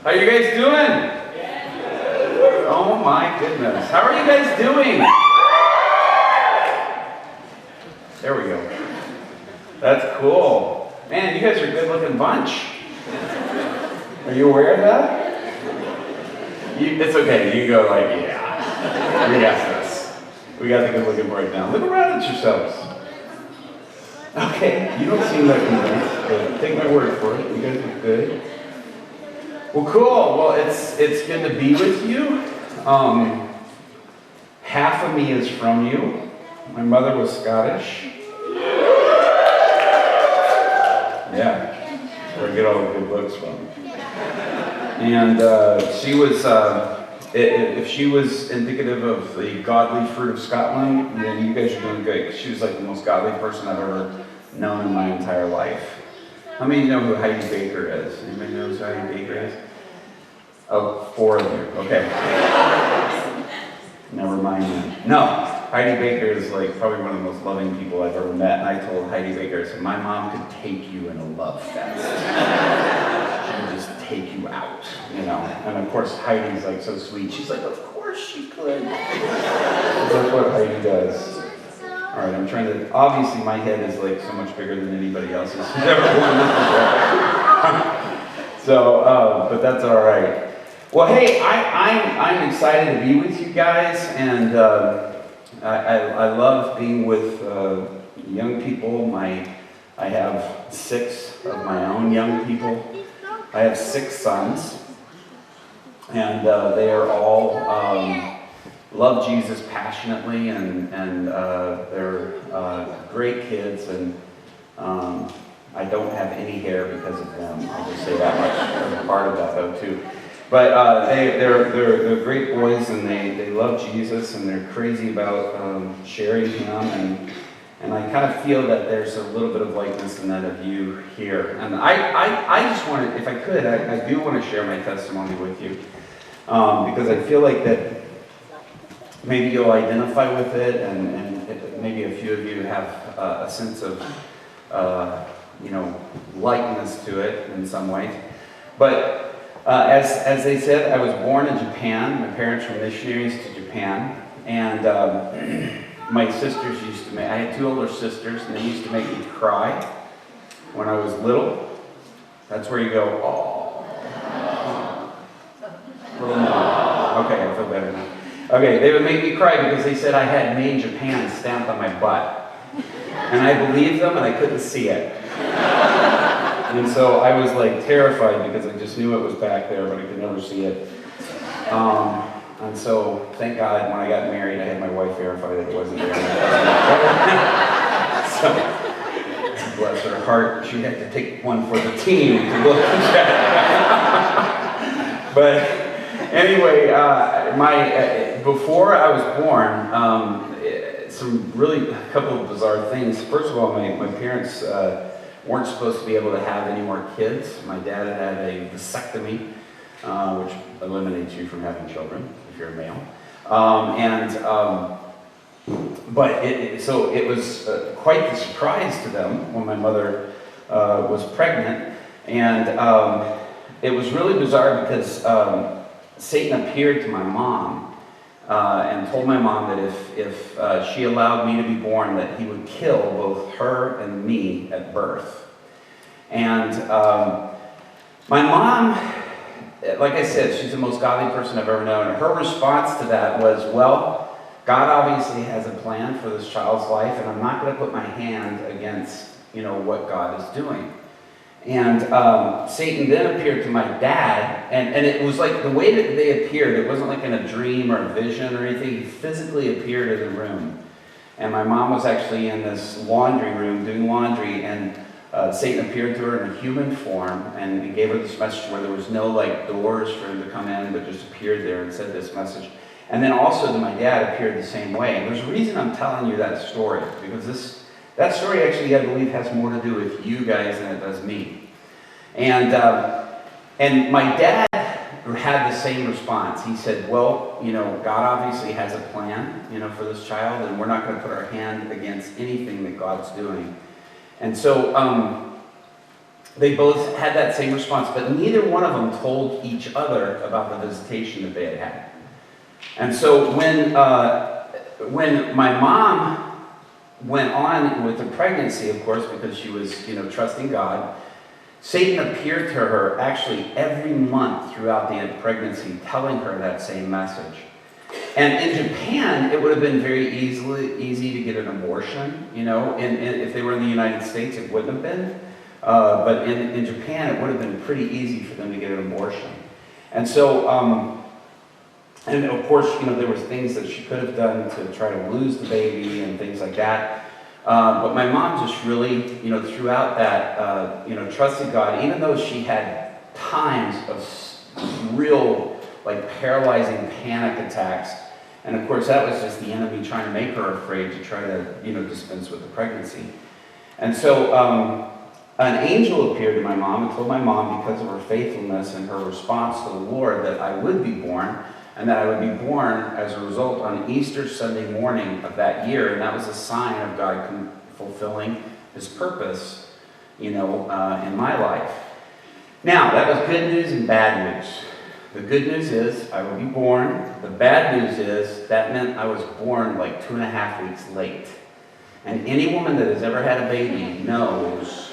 How you guys doing? Oh my goodness. How are you guys doing? There we go. That's cool. Man, you guys are a good looking bunch. Are you aware of that? It's okay. You go like, yeah. We got this. We got the good looking right now. Look around at yourselves. Okay, you don't seem like convinced, but take my word for it. You guys look good. Well, cool. Well, it's good to be with you. Half of me is from you. My mother was Scottish. Yeah, that's where I get all the good looks from. And she was, if she was indicative of the godly fruit of Scotland, then you guys are doing good. Because she was like the most godly person I've ever known in my entire life. How many of you know who Heidi Baker is? Anybody knows who Heidi Baker is? Oh, 4 of you. Okay. Never mind that. No, Heidi Baker is like probably one of the most loving people I've ever met. And I told Heidi Baker, I said, my mom could take you in a love fest. She would just take you out, you know. And of course, Heidi's like so sweet. She's like, of course she could. That's what Heidi does. All right, I'm trying to, obviously my head is like so much bigger than anybody else's who's ever born this before. So, but that's all right. Well, hey, I'm excited to be with you guys, and I love being with young people. I have 6 of my own young people. I have 6 sons, and they are all love Jesus passionately, and they're great kids, and I don't have any hair because of them. I'll just say that much. I'm part of that though too. But they're great boys, and they love Jesus, and they're crazy about sharing Him, and I kind of feel that there's a little bit of likeness in that of you here. And I just want to, if I could, I do want to share my testimony with you, because I feel like that maybe you'll identify with it, and maybe a few of you have a sense of likeness to it in some ways. But as they said, I was born in Japan. My parents were missionaries to Japan, and my sisters used to I had 2 older sisters, and they used to make me cry when I was little. That's where you go, oh. Little more. Okay, I feel better now. Okay, they would make me cry because they said I had Made in Japan stamped on my butt. And I believed them, and I couldn't see it. And so I was like terrified because I just knew it was back there, but I could never see it. And so, thank God, when I got married, I had my wife verify that it wasn't there. So, bless her heart, she had to take one for the team to look and check. But anyway, before I was born, a couple of bizarre things. First of all, my parents weren't supposed to be able to have any more kids. My dad had a vasectomy, which eliminates you from having children if you're a male. So it was quite the surprise to them when my mother was pregnant, and it was really bizarre because Satan appeared to my mom and told my mom that if she allowed me to be born, that he would kill both her and me at birth. And my mom, like I said, she's the most godly person I've ever known. And her response to that was, well, God obviously has a plan for this child's life, and I'm not going to put my hand against, what God is doing. And Satan then appeared to my dad, and it was like the way that they appeared, it wasn't like in a dream or a vision or anything. He physically appeared in the room. And my mom was actually in this laundry room doing laundry, and Satan appeared to her in a human form, and he gave her this message where there was no doors for him to come in, but just appeared there and said this message. And then also to my dad appeared the same way. And there's a reason I'm telling you that story, because that story actually, I believe, has more to do with you guys than it does me. And my dad had the same response. He said, well, God obviously has a plan, for this child, and we're not going to put our hand against anything that God's doing. And so they both had that same response, but neither one of them told each other about the visitation that they had had. And so when my mom went on with the pregnancy, of course, because she was, trusting God, Satan appeared to her actually every month throughout the pregnancy, telling her that same message. And in Japan, it would have been very easy to get an abortion, and if they were in the United States, it wouldn't have been. But in Japan, it would have been pretty easy for them to get an abortion. And so, and of course, there was things that she could have done to try to lose the baby and things like that. But my mom just really, throughout that, trusted God, even though she had times of real, paralyzing panic attacks. And of course, that was just the enemy trying to make her afraid to try to, dispense with the pregnancy. And so, an angel appeared to my mom and told my mom, because of her faithfulness and her response to the Lord, that I would be born, and that I would be born as a result on Easter Sunday morning of that year. And that was a sign of God fulfilling his purpose, in my life. Now, that was good news and bad news. The good news is I would be born. The bad news is that meant I was born 2.5 weeks late. And any woman that has ever had a baby knows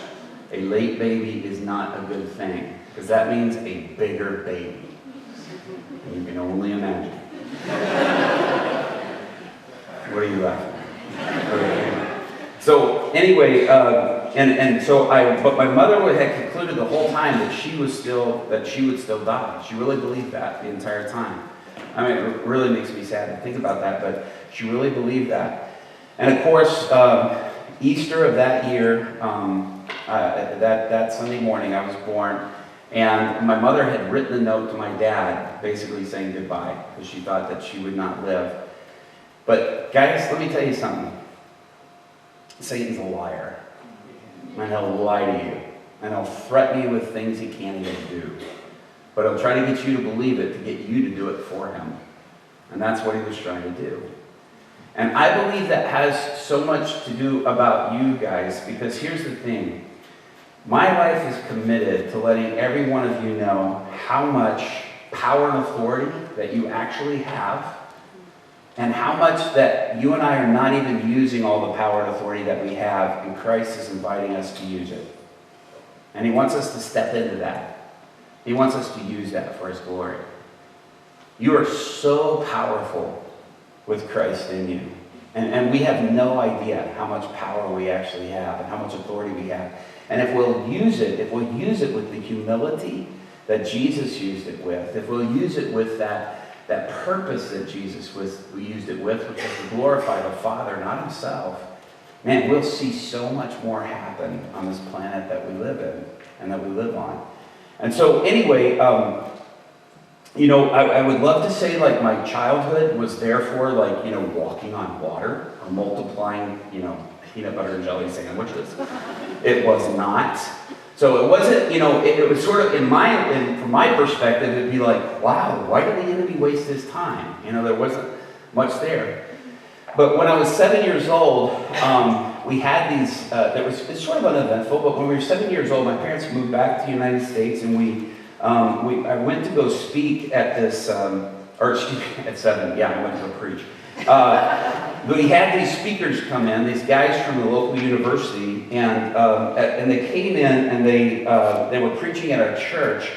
a late baby is not a good thing, because that means a bigger baby. And you can only imagine. What are you laughing at? Okay. So anyway, but my mother had concluded the whole time that she would still die. She really believed that the entire time. I mean, it really makes me sad to think about that, but she really believed that. And of course, Easter of that year, that Sunday morning, I was born, and my mother had written a note to my dad, basically saying goodbye, because she thought that she would not live. But guys, let me tell you something. Satan's a liar, and he'll lie to you, and he'll threaten you with things he can't even do. But he'll try to get you to believe it, to get you to do it for him. And that's what he was trying to do. And I believe that has so much to do about you guys, because here's the thing. My life is committed to letting every one of you know how much power and authority that you actually have, and how much that you and I are not even using all the power and authority that we have, and Christ is inviting us to use it. And he wants us to step into that. He wants us to use that for his glory. You are so powerful with Christ in you. And we have no idea how much power we actually have and how much authority we have. And if we'll use it with the humility that Jesus used it with, if we'll use it with that purpose that Jesus used it with, which is to glorify the Father, not himself, man, we'll see so much more happen on this planet that we live in and that we live on. And so anyway, I would love to say my childhood was therefore walking on water or multiplying, peanut butter and jelly sandwiches. It was not. So it wasn't, it was sort of, from my perspective, it'd be wow, why did the enemy waste his time? There wasn't much there. But when I was 7 years old, we had these, it's sort of uneventful, but when we were 7 years old, my parents moved back to the United States, and I went to go speak at this, at 7, I went to go preach. We had these speakers come in, these guys from the local university, and they came in and they were preaching at our church.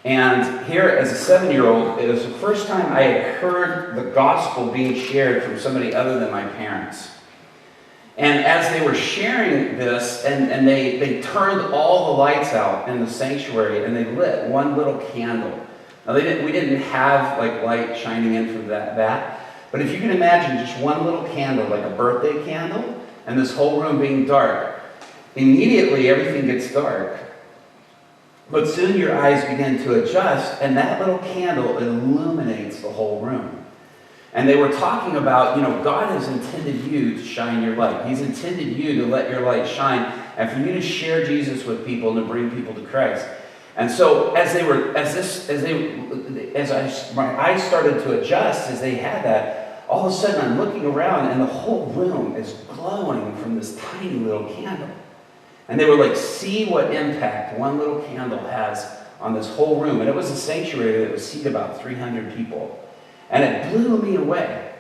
And here, as a 7-year-old, it was the first time I had heard the gospel being shared from somebody other than my parents. And as they were sharing this, and they turned all the lights out in the sanctuary, and they lit one little candle. Now, we didn't have light shining in from that. But if you can imagine just one little candle, like a birthday candle, and this whole room being dark, immediately everything gets dark. But soon your eyes begin to adjust, and that little candle illuminates the whole room. And they were talking about, God has intended you to shine your light. He's intended you to let your light shine, and for you to share Jesus with people and to bring people to Christ. And so my eyes started to adjust as they had that, all of a sudden I'm looking around and the whole room is glowing from this tiny little candle. And they were like, see what impact one little candle has on this whole room. And it was a sanctuary that would seat about 300 people. And it blew me away.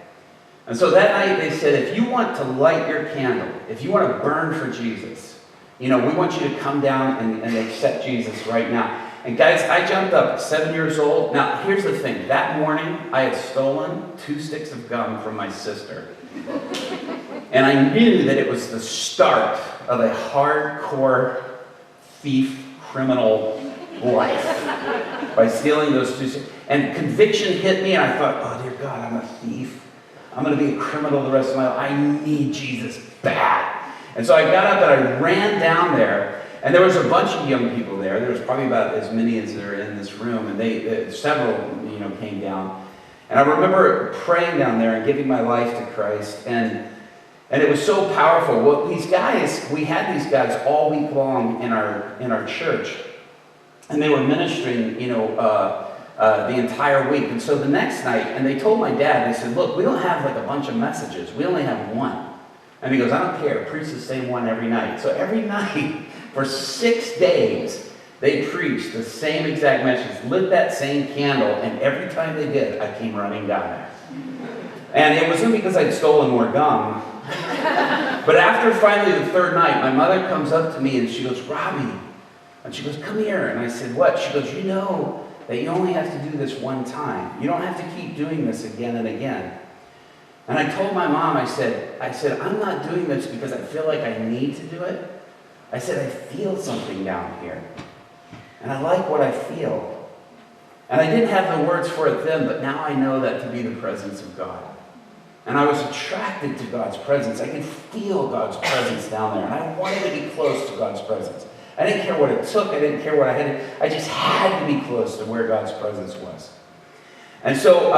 And so that night they said, if you want to light your candle, if you want to burn for Jesus, we want you to come down and accept Jesus right now. And guys, I jumped up at 7 years old. Now, here's the thing. That morning, I had stolen 2 sticks of gum from my sister. And I knew that it was the start of a hardcore thief, criminal life by stealing those 2 sticks. And conviction hit me, and I thought, oh, dear God, I'm a thief. I'm going to be a criminal the rest of my life. I need Jesus bad. And so I got up and I ran down there. And there was a bunch of young people there. There was probably about as many as there are in this room, and several, came down. And I remember praying down there and giving my life to Christ, and it was so powerful. Well, we had these guys all week long in our church, and they were ministering, the entire week. And so the next night, and they told my dad, they said, look, we don't have like a bunch of messages. We only have one. And he goes, I don't care. Preach the same one every night. So every night, for 6 days, they preached the same exact message, lit that same candle, and every time they did, I came running down there. And it wasn't because I'd stolen more gum, but after finally the third night, my mother comes up to me and she goes, Robby, and she goes, come here. And I said, what? She goes, you know that you only have to do this one time. You don't have to keep doing this again and again. And I told my mom, I said, I'm not doing this because I feel like I need to do it. I said, I feel something down here. And I like what I feel. And I didn't have the words for it then, but now I know that to be the presence of God. And I was attracted to God's presence. I could feel God's presence down there. And I wanted to be close to God's presence. I didn't care what it took. I didn't care what I had. I just had to be close to where God's presence was. And so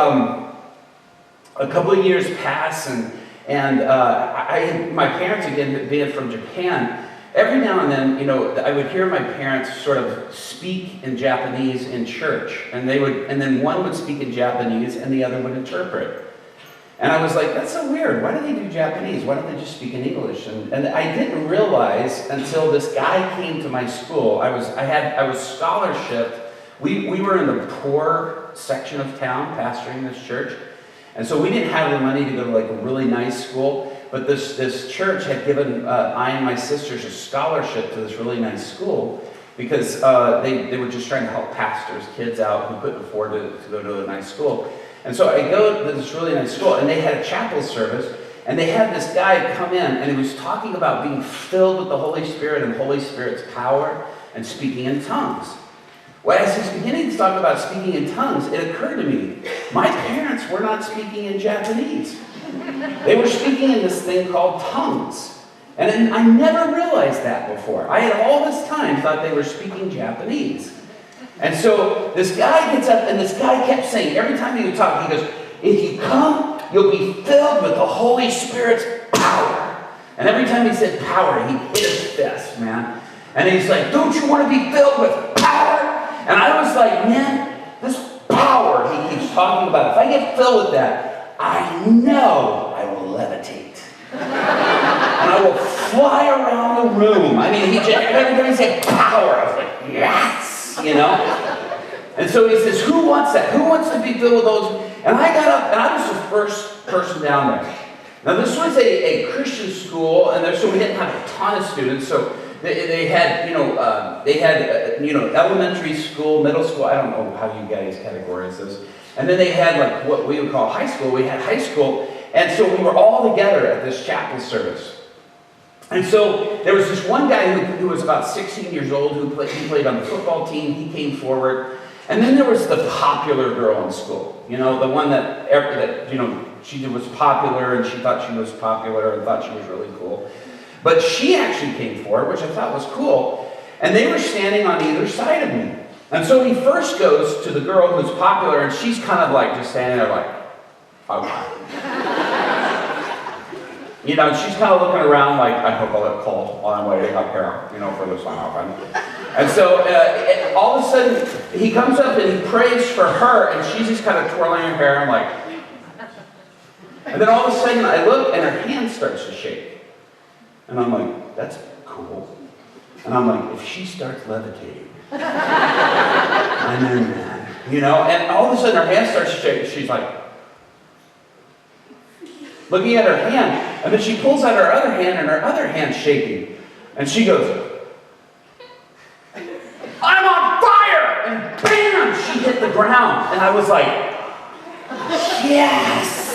a couple of years pass, and my parents, again, being from Japan, every now and then, I would hear my parents sort of speak in Japanese in church, and then one would speak in Japanese and the other would interpret. And I was like, that's so weird. Why do they do Japanese? Why don't they just speak in English? And I didn't realize until this guy came to my school. I was scholarshiped. We were in the poor section of town, pastoring this church. And so we didn't have the money to go to like a really nice school. But this church had given I and my sisters a scholarship to this really nice school because they were just trying to help pastors' kids out who couldn't afford to go to a nice school. And so I go to this really nice school, and they had a chapel service, and they had this guy come in, and he was talking about being filled with the Holy Spirit and Holy Spirit's power and speaking in tongues. Well, as he's beginning to talk about speaking in tongues, it occurred to me, my parents were not speaking in Japanese. They were speaking in this thing called tongues. And I never realized that before. I had all this time thought they were speaking Japanese. And so this guy gets up, and this guy kept saying, every time he would talk, he goes, if you come, you'll be filled with the Holy Spirit's power. And every time he said power, he hit his fist, man. And he's like, don't you want to be filled with power? And I was like, man, this power he keeps talking about, if I get filled with that, I know I will levitate. And I will fly around the room. I mean, every time he said power, I was like, yes. And so he says, who wants that? Who wants to be filled with those? And I got up, and I was the first person down there. Now, this was a Christian school, and so we didn't have a ton of students. So they had elementary school, middle school. I don't know how you guys categorize this. And then they had like what we would call high school. We had high school, and so we were all together at this chapel service. And so there was this one guy who was about 16 years old he played on the football team. He came forward. And then there was the popular girl in school. The one that she was popular and she thought she was popular and thought she was really cool. But she actually came forward, which I thought was cool. And they were standing on either side of me. And so he first goes to the girl who's popular, and she's kind of like just standing there like, okay. She's kind of looking around like, I hope I'll get called while I'm waiting up here, for this one open. And so all of a sudden, he comes up and he prays for her, and she's just kind of twirling her hair. I'm like, and then all of a sudden I look, and her hand starts to shake. And I'm like, that's cool. And I'm like, if she starts levitating, I'm in, man. You know, and all of a sudden her hand starts shaking. She's like, looking at her hand, and then she pulls out her other hand, and her other hand's shaking. And she goes, I'm on fire! And bam! She hit the ground. And I was like, yes!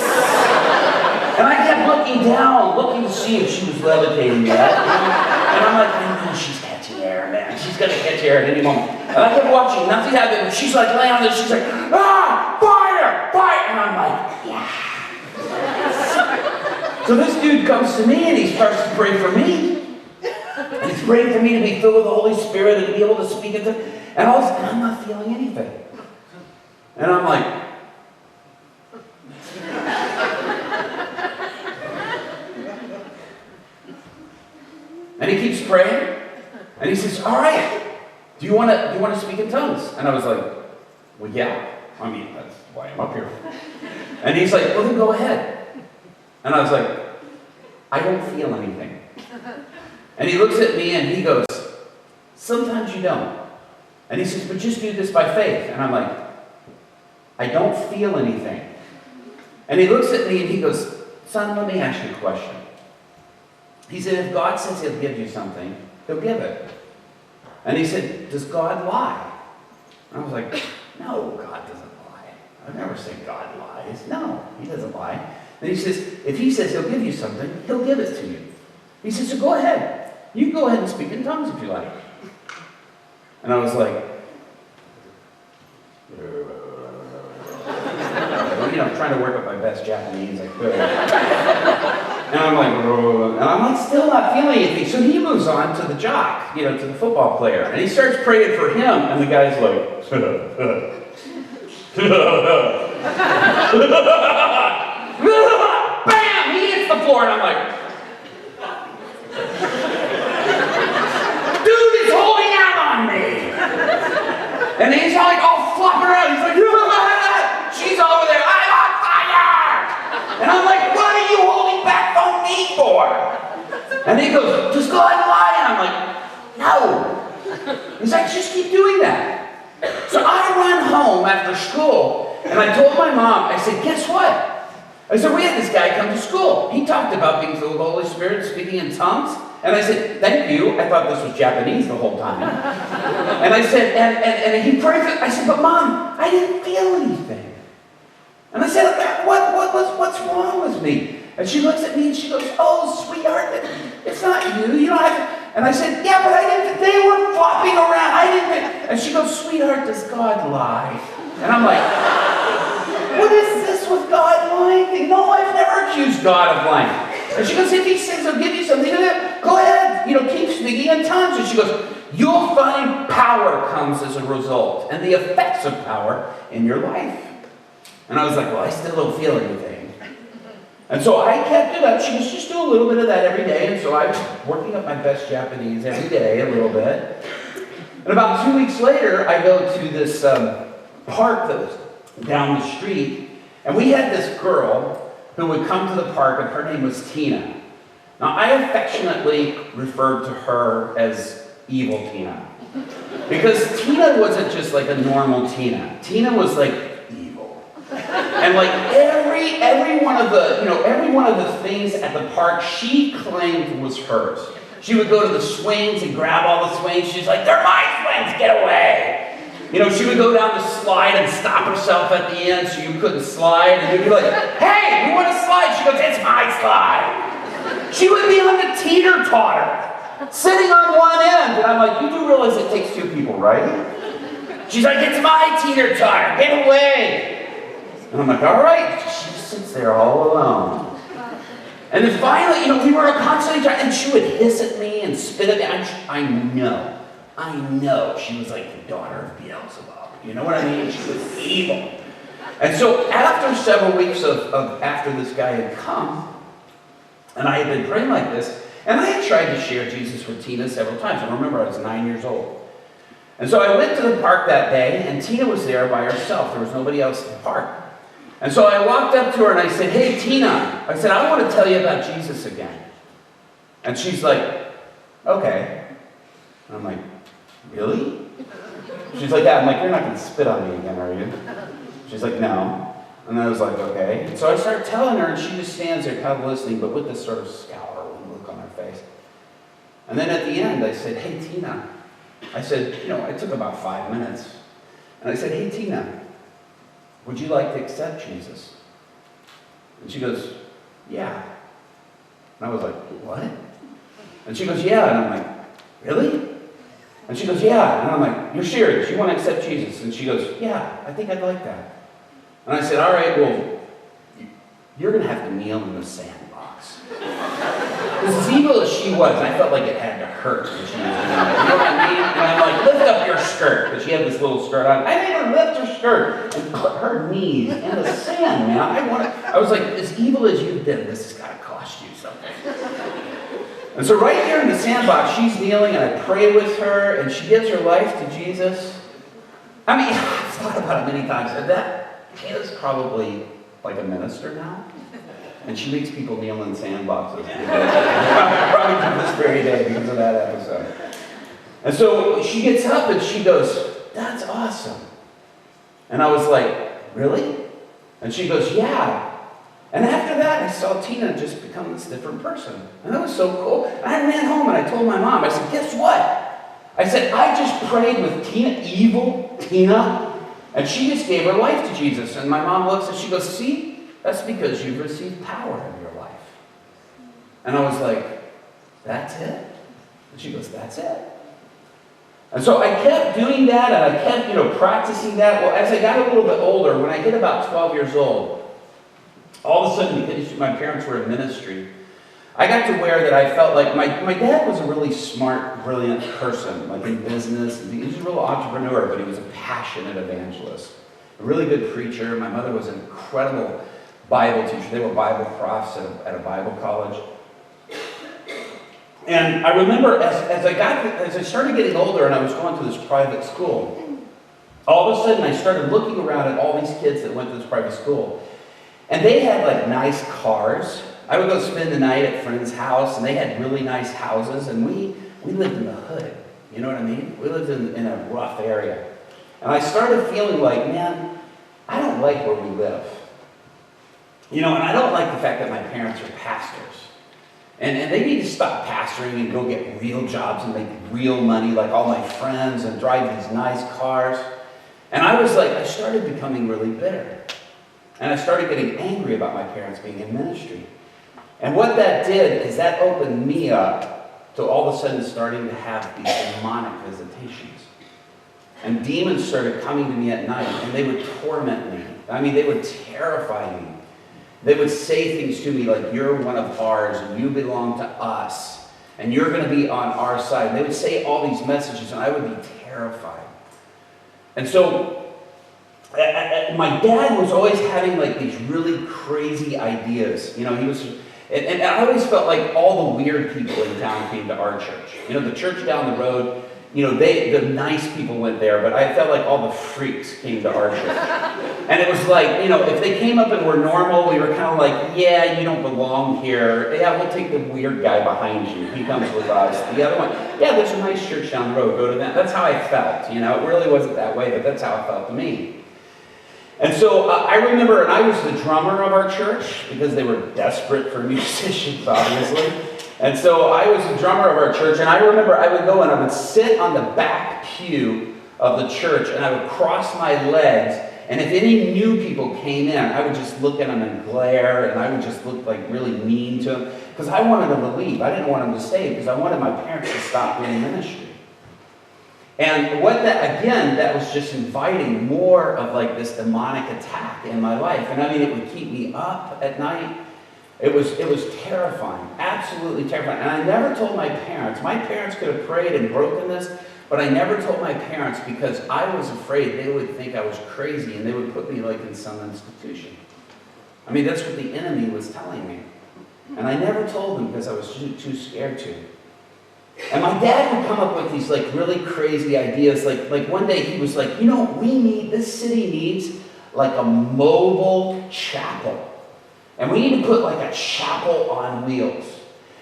And I kept looking down, looking to see if she was levitating yet. And I'm like, man, she's catching air, man. She's going to catch air at any moment. And I kept watching, nothing happened. And she's like laying on this, she's like, ah, fire, fire. And I'm like, yeah. So this dude comes to me and he starts to pray for me. And he's praying for me to be filled with the Holy Spirit and to be able to speak into, and all of a sudden, I'm not feeling anything. And I'm like, and he keeps praying, and he says, all right, do you want to speak in tongues? And I was like, well, yeah. I mean, that's why I'm up here. And he's like, well, then go ahead. And I was like, I don't feel anything. And he looks at me and he goes, sometimes you don't. And he says, but just do this by faith. And I'm like, I don't feel anything. And he looks at me and he goes, son, let me ask you a question. He said, if God says he'll give you something, he'll give it. And he said, does God lie? And I was like, no, God doesn't lie. I've never said God lies. No, he doesn't lie. And he says, if he says he'll give you something, he'll give it to you. He says, so go ahead. You can go ahead and speak in tongues if you like. And I was like, you know, trying to work up my best Japanese I could. And I'm like, still not feeling anything. So he moves on to the jock, you know, to the football player. And he starts praying for him, and the guy's like, bam! He hits the floor, and I'm like, dude is holding out on me! And he's like all flopping around. He's like, she's over there, I'm on fire! And I'm like, what are you holding back from me for? And he goes, does God lie? And I'm like, no. He's like, just keep doing that. So I run home after school, and I told my mom, I said, guess what? I said, we had this guy come to school. He talked about being filled with the Holy Spirit, speaking in tongues. And I said, thank you. I thought this was Japanese the whole time. And I said, and he prayed for, I said, but Mom, I didn't feel anything. And I said, what's wrong with me? And she looks at me and she goes, oh, sweetheart, it's not you. You don't have to. And I said, yeah, but they were flopping around. I didn't. And she goes, sweetheart, does God lie? And I'm like, what is this with God lying? No, I've never accused God of lying. And she goes, if he says he'll give you something, go ahead, you know, keep speaking in tongues. And she goes, you'll find power comes as a result, and the effects of power in your life. And I was like, well, I still don't feel anything. And so I kept it up. She was just doing a little bit of that every day. And so I was working up my best Japanese every day, a little bit. And about 2 weeks later, I go to this park that was down the street. And we had this girl who would come to the park, and her name was Tina. Now, I affectionately referred to her as Evil Tina. Because Tina wasn't just like a normal Tina. Tina was like evil. And like every one of the, every one of the things at the park she claimed was hers. She would go to the swings and grab all the swings. She's like, they're my swings, get away. She would go down the slide and stop herself at the end so you couldn't slide. And you'd be like, hey, you want to slide? She goes, it's my slide. She would be on the teeter-totter, sitting on one end. And I'm like, you do realize it takes two people, right? She's like, it's my teeter-totter, get away. And I'm like, all right. She just sits there all alone. And then finally, we were constantly trying, and she would hiss at me and spit at me. I know she was like the daughter of Beelzebub. You know what I mean? She was evil. And so after several weeks of after this guy had come, and I had been praying like this, and I had tried to share Jesus with Tina several times. I remember I was 9 years old. And so I went to the park that day, and Tina was there by herself. There was nobody else in the park. And so I walked up to her and I said, hey, Tina, I said, I want to tell you about Jesus again. And she's like, okay. And I'm like, really? She's like, Dad, I'm like, you're not going to spit on me again, are you? She's like, no. And I was like, okay. And so I start telling her, and she just stands there kind of listening, but with this sort of scowling look on her face. And then at the end, I said, hey, Tina. I said, it took about 5 minutes. And I said, hey, Tina, would you like to accept Jesus? And she goes, yeah. And I was like, what? And she goes, yeah. And I'm like, really? And she goes, yeah. And I'm like, you're serious? You want to accept Jesus? And she goes, yeah, I think I'd like that. And I said, all right, well, you're going to have to kneel in the sandbox. As evil as she was, I felt like it had to hurt when she was kneeling. You know what I mean? And I'm like, lift up your skirt. Because she had this little skirt on. I made her lift her skirt and put her knees in the sand, man. I was like, as evil as you've been, this has got to cost you something. And so right there in the sandbox, she's kneeling, and I pray with her, and she gives her life to Jesus. I mean, I've thought about it many times. And Tina's probably like a minister now. And she makes people kneel in sandboxes. Probably to this very day because of that episode. And so she gets up and she goes, that's awesome. And I was like, really? And she goes, yeah. And after that, I saw Tina just become this different person. And that was so cool. And I ran home and I told my mom, I said, guess what? I said, I just prayed with Tina, evil Tina, and she just gave her life to Jesus. And my mom looks and she goes, see? That's because you've received power in your life. And I was like, that's it? And she goes, that's it. And so I kept doing that, and I kept, practicing that. Well, as I got a little bit older, when I hit about 12 years old, all of a sudden, because my parents were in ministry, I got to where that I felt like my dad was a really smart, brilliant person, like in business. He was a real entrepreneur, but he was a passionate evangelist. A really good preacher. My mother was an incredible Bible teacher. They were Bible profs at a Bible college. And I remember as I started getting older and I was going to this private school, all of a sudden I started looking around at all these kids that went to this private school. And they had like nice cars. I would go spend the night at friends' house, and they had really nice houses, and we lived in the hood. You know what I mean? We lived in a rough area. And I started feeling like, man, I don't like where we live. And I don't like the fact that my parents are pastors. And they need to stop pastoring and go get real jobs and make real money like all my friends and drive these nice cars. And I started becoming really bitter. And I started getting angry about my parents being in ministry. And what that did is that opened me up to all of a sudden starting to have these demonic visitations. And demons started coming to me at night, and they would torment me. I mean, they would terrify me. They would say things to me like, you're one of ours, and you belong to us, and you're going to be on our side. And they would say all these messages, and I would be terrified. And so my dad was always having like these really crazy ideas. He was, and I always felt like all the weird people in town came to our church. The church down the road, the nice people went there, but I felt like all the freaks came to our church. And it was like, if they came up and were normal, we were kind of like, yeah, you don't belong here. Yeah, we'll take the weird guy behind you. He comes with us. The other one, yeah, there's a nice church down the road. Go to them. That's how I felt. It really wasn't that way, but that's how it felt to me. And so I remember, and I was the drummer of our church because they were desperate for musicians, obviously. And so I was the drummer of our church, and I remember I would go and I would sit on the back pew of the church, and I would cross my legs, and if any new people came in, I would just look at them and glare, and I would just look like really mean to them, because I wanted them to leave. I didn't want them to stay, because I wanted my parents to stop doing ministry. And that was just inviting more of like this demonic attack in my life. And I mean, it would keep me up at night. It was terrifying, absolutely terrifying. And I never told my parents. My parents could have prayed and broken this, but I never told my parents because I was afraid they would think I was crazy and they would put me like in some institution. I mean, that's what the enemy was telling me. And I never told them because I was too scared to. And my dad would come up with these like really crazy ideas. Like one day he was like, this city needs like a mobile chapel. And we need to put like a chapel on wheels.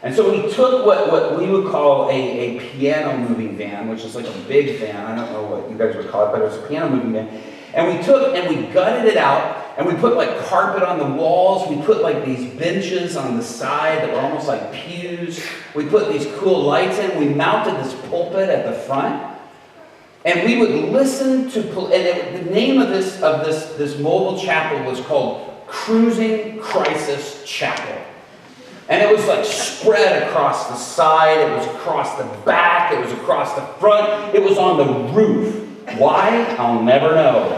And so we took what we would call a piano moving van, which is like a big van. I don't know what you guys would call it, but it was a piano moving van. And we took and we gutted it out, and we put like carpet on the walls. We put like these benches on the side that were almost like pews. We put these cool lights in. We mounted this pulpit at the front. And we would listen to, the name of this mobile chapel was called Cruising Crisis Chapel. And it was like spread across the side, it was across the back, it was across the front, it was on the roof. Why? I'll never know.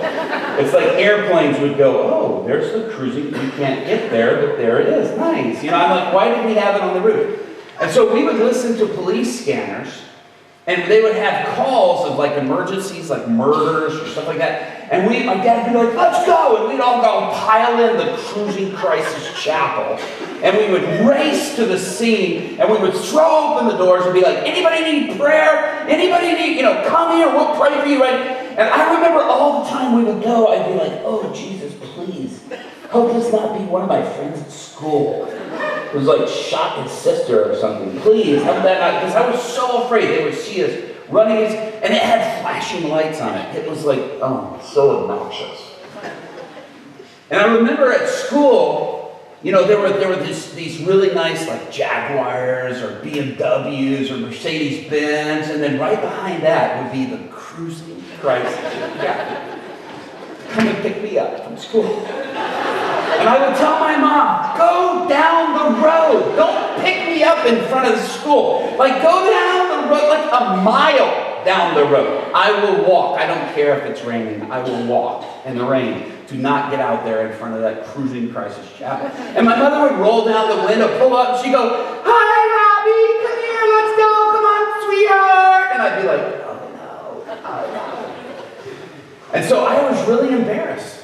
It's like airplanes would go, oh, there's the cruising, you can't get there, but there it is, nice. You know, I'm like, why did we have it on the roof? And so we would listen to police scanners, and they would have calls of like emergencies, like murders or stuff like that. And my dad would be like, let's go! And we'd all go pile in the Cruising Crisis Chapel. And we would race to the scene, and we would throw open the doors and be like, anybody need prayer? Anybody need, come here, we'll pray for you, right? And I remember all the time we would go, I'd be like, oh, Jesus, please, hope this not be one of my friends at school who's like shot his sister or something. Please, help that not, because I was so afraid they would see us running, and it had flashing lights on it. It was like, oh, so obnoxious. And I remember at school, there were these really nice like Jaguars or BMWs or Mercedes-Benz, and then right behind that would be the Cruising Crisis. Yeah. Come and pick me up from school. And I would tell my mom, go down the road. Don't pick me up in front of the school. Like, go down the road, like a mile down the road. I will walk. I don't care if it's raining. I will walk in the rain. Do not get out there in front of that Cruising Crisis Chapel. And my mother would roll down the window, pull up, and she'd go, hi, Robbie, come here, let's go, come on, sweetheart. And I'd be like, oh no. And so I was really embarrassed.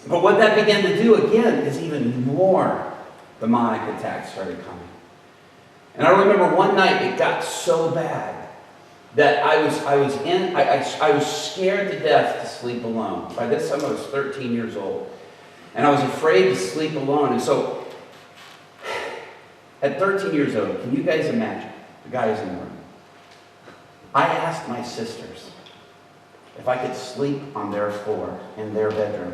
But what that began to do again is even more demonic attacks started coming. And I remember one night it got so bad that I was scared to death to sleep alone. By this time I was 13 years old. And I was afraid to sleep alone. And so at 13 years old, can you guys imagine, the guys in the room, I asked my sisters if I could sleep on their floor in their bedroom.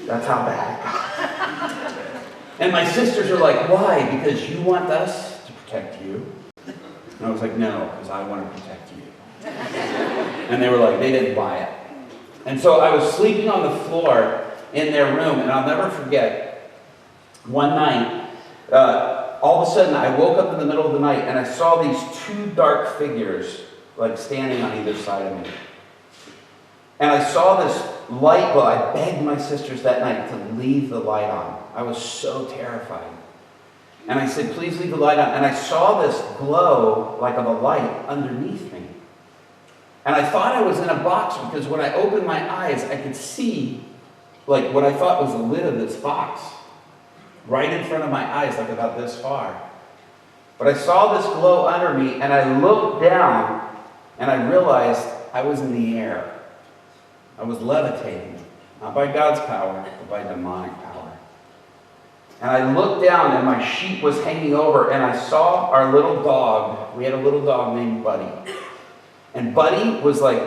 That's how bad it got. And my sisters are like, why? Because you want us to protect you? And I was like, no, because I want to protect you. And they were like, they didn't buy it. And so I was sleeping on the floor in their room, and I'll never forget, one night, all of a sudden I woke up in the middle of the night and I saw these two dark figures like standing on either side of me. And I saw this light glow. I begged my sisters that night to leave the light on. I was so terrified. And I said, please leave the light on. And I saw this glow like of a light underneath me. And I thought I was in a box because when I opened my eyes, I could see like what I thought was the lid of this box right in front of my eyes, like about this far. But I saw this glow under me, and I looked down, and I realized I was in the air. I was levitating, not by God's power, but by demonic power. And I looked down, and my sheet was hanging over, and I saw our little dog. We had a little dog named Buddy. And Buddy was like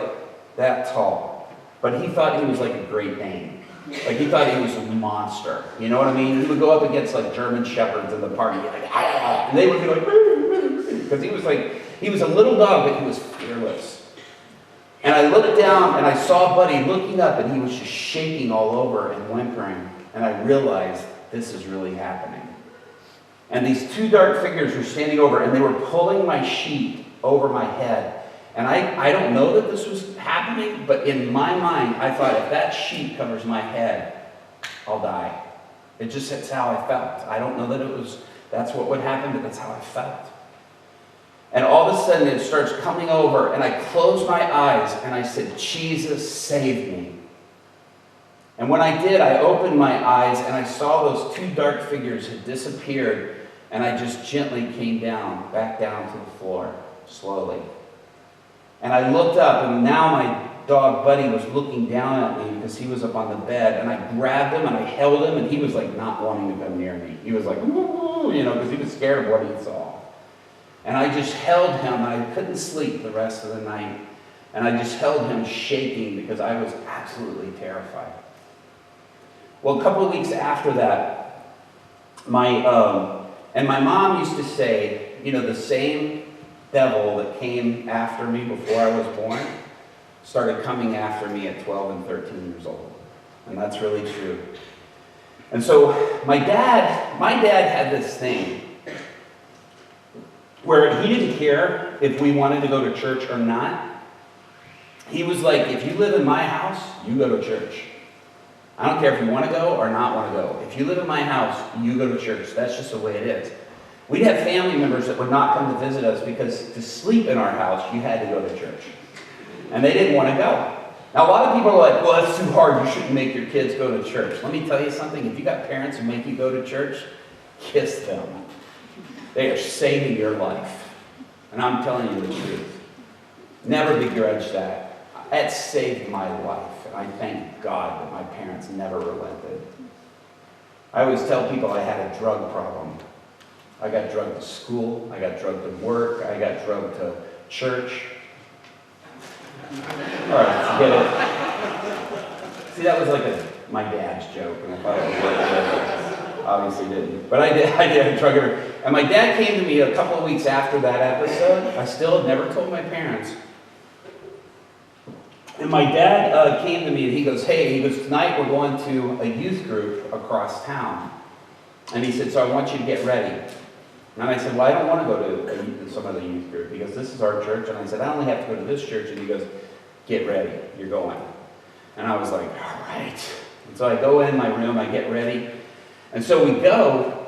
that tall, but he thought he was like a Great Dane. Like he thought he was a monster. You know what I mean? He would go up against like German shepherds in the park, and, like, ah, and they would be like, because he was a little dog, but he was fearless. And I looked down and I saw Buddy looking up, and he was just shaking all over and whimpering. And I realized this is really happening. And these two dark figures were standing over, and they were pulling my sheet over my head. And I don't know that this was happening, but in my mind, I thought if that sheet covers my head, I'll die. It's how I felt. I don't know that that's what would happen, but that's how I felt. And all of a sudden it starts coming over, and I closed my eyes and I said, Jesus, save me. And when I did, I opened my eyes and I saw those two dark figures had disappeared, and I just gently came back down to the floor, slowly. And I looked up, and now my dog Buddy was looking down at me because he was up on the bed, and I grabbed him and I held him, and he was like not wanting to come near me. He was like, whoa. because he was scared of what he saw. And I just held him, and I couldn't sleep the rest of the night. And I just held him shaking because I was absolutely terrified. Well, a couple of weeks after that, my mom used to say, the same devil that came after me before I was born started coming after me at 12 and 13 years old. And that's really true. And so my dad had this thing where he didn't care if we wanted to go to church or not. He was like, if you live in my house, you go to church. I don't care if you want to go or not want to go. If you live in my house, you go to church. That's just the way it is. We'd have family members that would not come to visit us because to sleep in our house, you had to go to church. And they didn't want to go. Now, a lot of people are like, well, that's too hard. You shouldn't make your kids go to church. Let me tell you something. If you got parents who make you go to church, kiss them. They are saving your life. And I'm telling you the truth. Never begrudge that. That saved my life. And I thank God that my parents never relented. I always tell people I had a drug problem. I got drugged to school. I got drugged to work. I got drugged to church. All right, forget it. See, that was like my dad's joke, and I thought it was like, obviously didn't. But I did drug her. And my dad came to me a couple of weeks after that episode. I still had never told my parents. And my dad came to me and he goes, tonight we're going to a youth group across town. And he said, so I want you to get ready. And I said, well, I don't want to go to some other youth group because this is our church. And I said, I only have to go to this church. And he goes, get ready, you're going. And I was like, all right. And so I go in my room, I get ready. And so we go,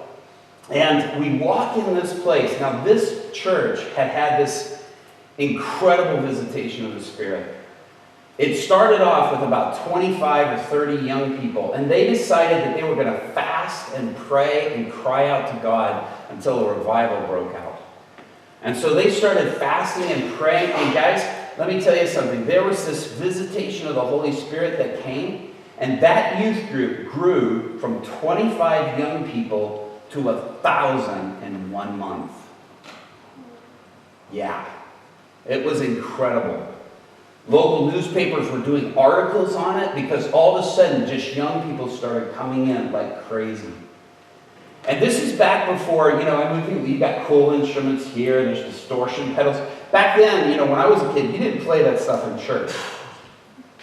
and we walk in this place. Now, this church had this incredible visitation of the Spirit. It started off with about 25 or 30 young people, and they decided that they were going to fast and pray and cry out to God until a revival broke out. And so they started fasting and praying, and guys, let me tell you something. There was this visitation of the Holy Spirit that came, and that youth group grew from 25 young people to 1,000 in 1 month. Yeah, it was incredible. Local newspapers were doing articles on it because all of a sudden just young people started coming in like crazy. And this is back before, you got cool instruments here, and there's distortion pedals. Back then, when I was a kid, you didn't play that stuff in church.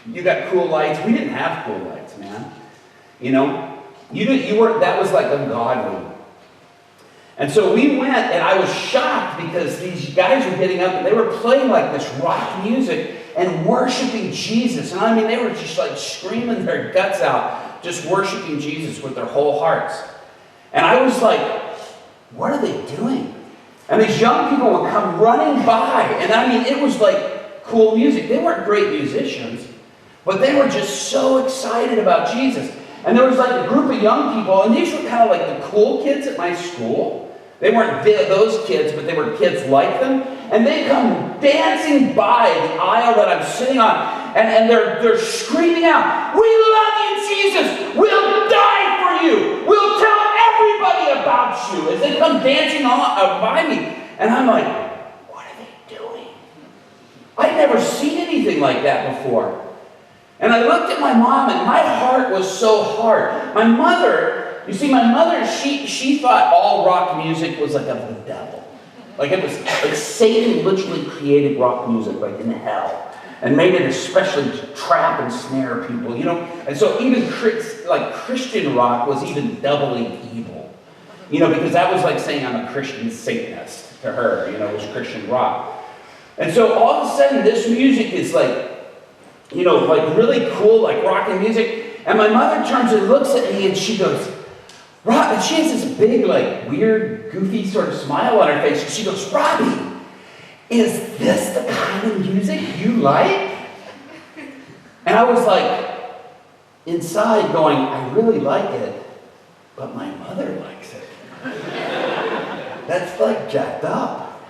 You got cool lights. We didn't have cool lights, man. You weren't, that was like ungodly. And so we went, and I was shocked because these guys were getting up and they were playing like this rock music and worshiping Jesus. And I mean, they were just like screaming their guts out, just worshiping Jesus with their whole hearts. And I was like, what are they doing? And these young people would come running by. And I mean, it was like cool music. They weren't great musicians, but they were just so excited about Jesus. And there was like a group of young people, and these were kind of like the cool kids at my school. They weren't those kids, but they were kids like them. And they come dancing by the aisle that I'm sitting on, and they're screaming out, "We love you, Jesus! We'll die for you! We'll tell everybody about you!" As they come dancing by me. And I'm like, what are they doing? I'd never seen anything like that before. And I looked at my mom, and my heart was so hard. My mother, she thought all rock music was like of the devil. Like it was like Satan literally created rock music like in hell and made it especially to trap and snare people, And so even Christian rock was even doubly evil, because that was like saying I'm a Christian Satanist to her, was Christian rock. And so all of a sudden this music is like really cool, like rocking music. And my mother turns and looks at me and she goes, Rob, and she has this big, like, weird, goofy sort of smile on her face. And she goes, Robbie, is this the kind of music you like? And I was like, inside going, I really like it, but my mother likes it. That's like jacked up.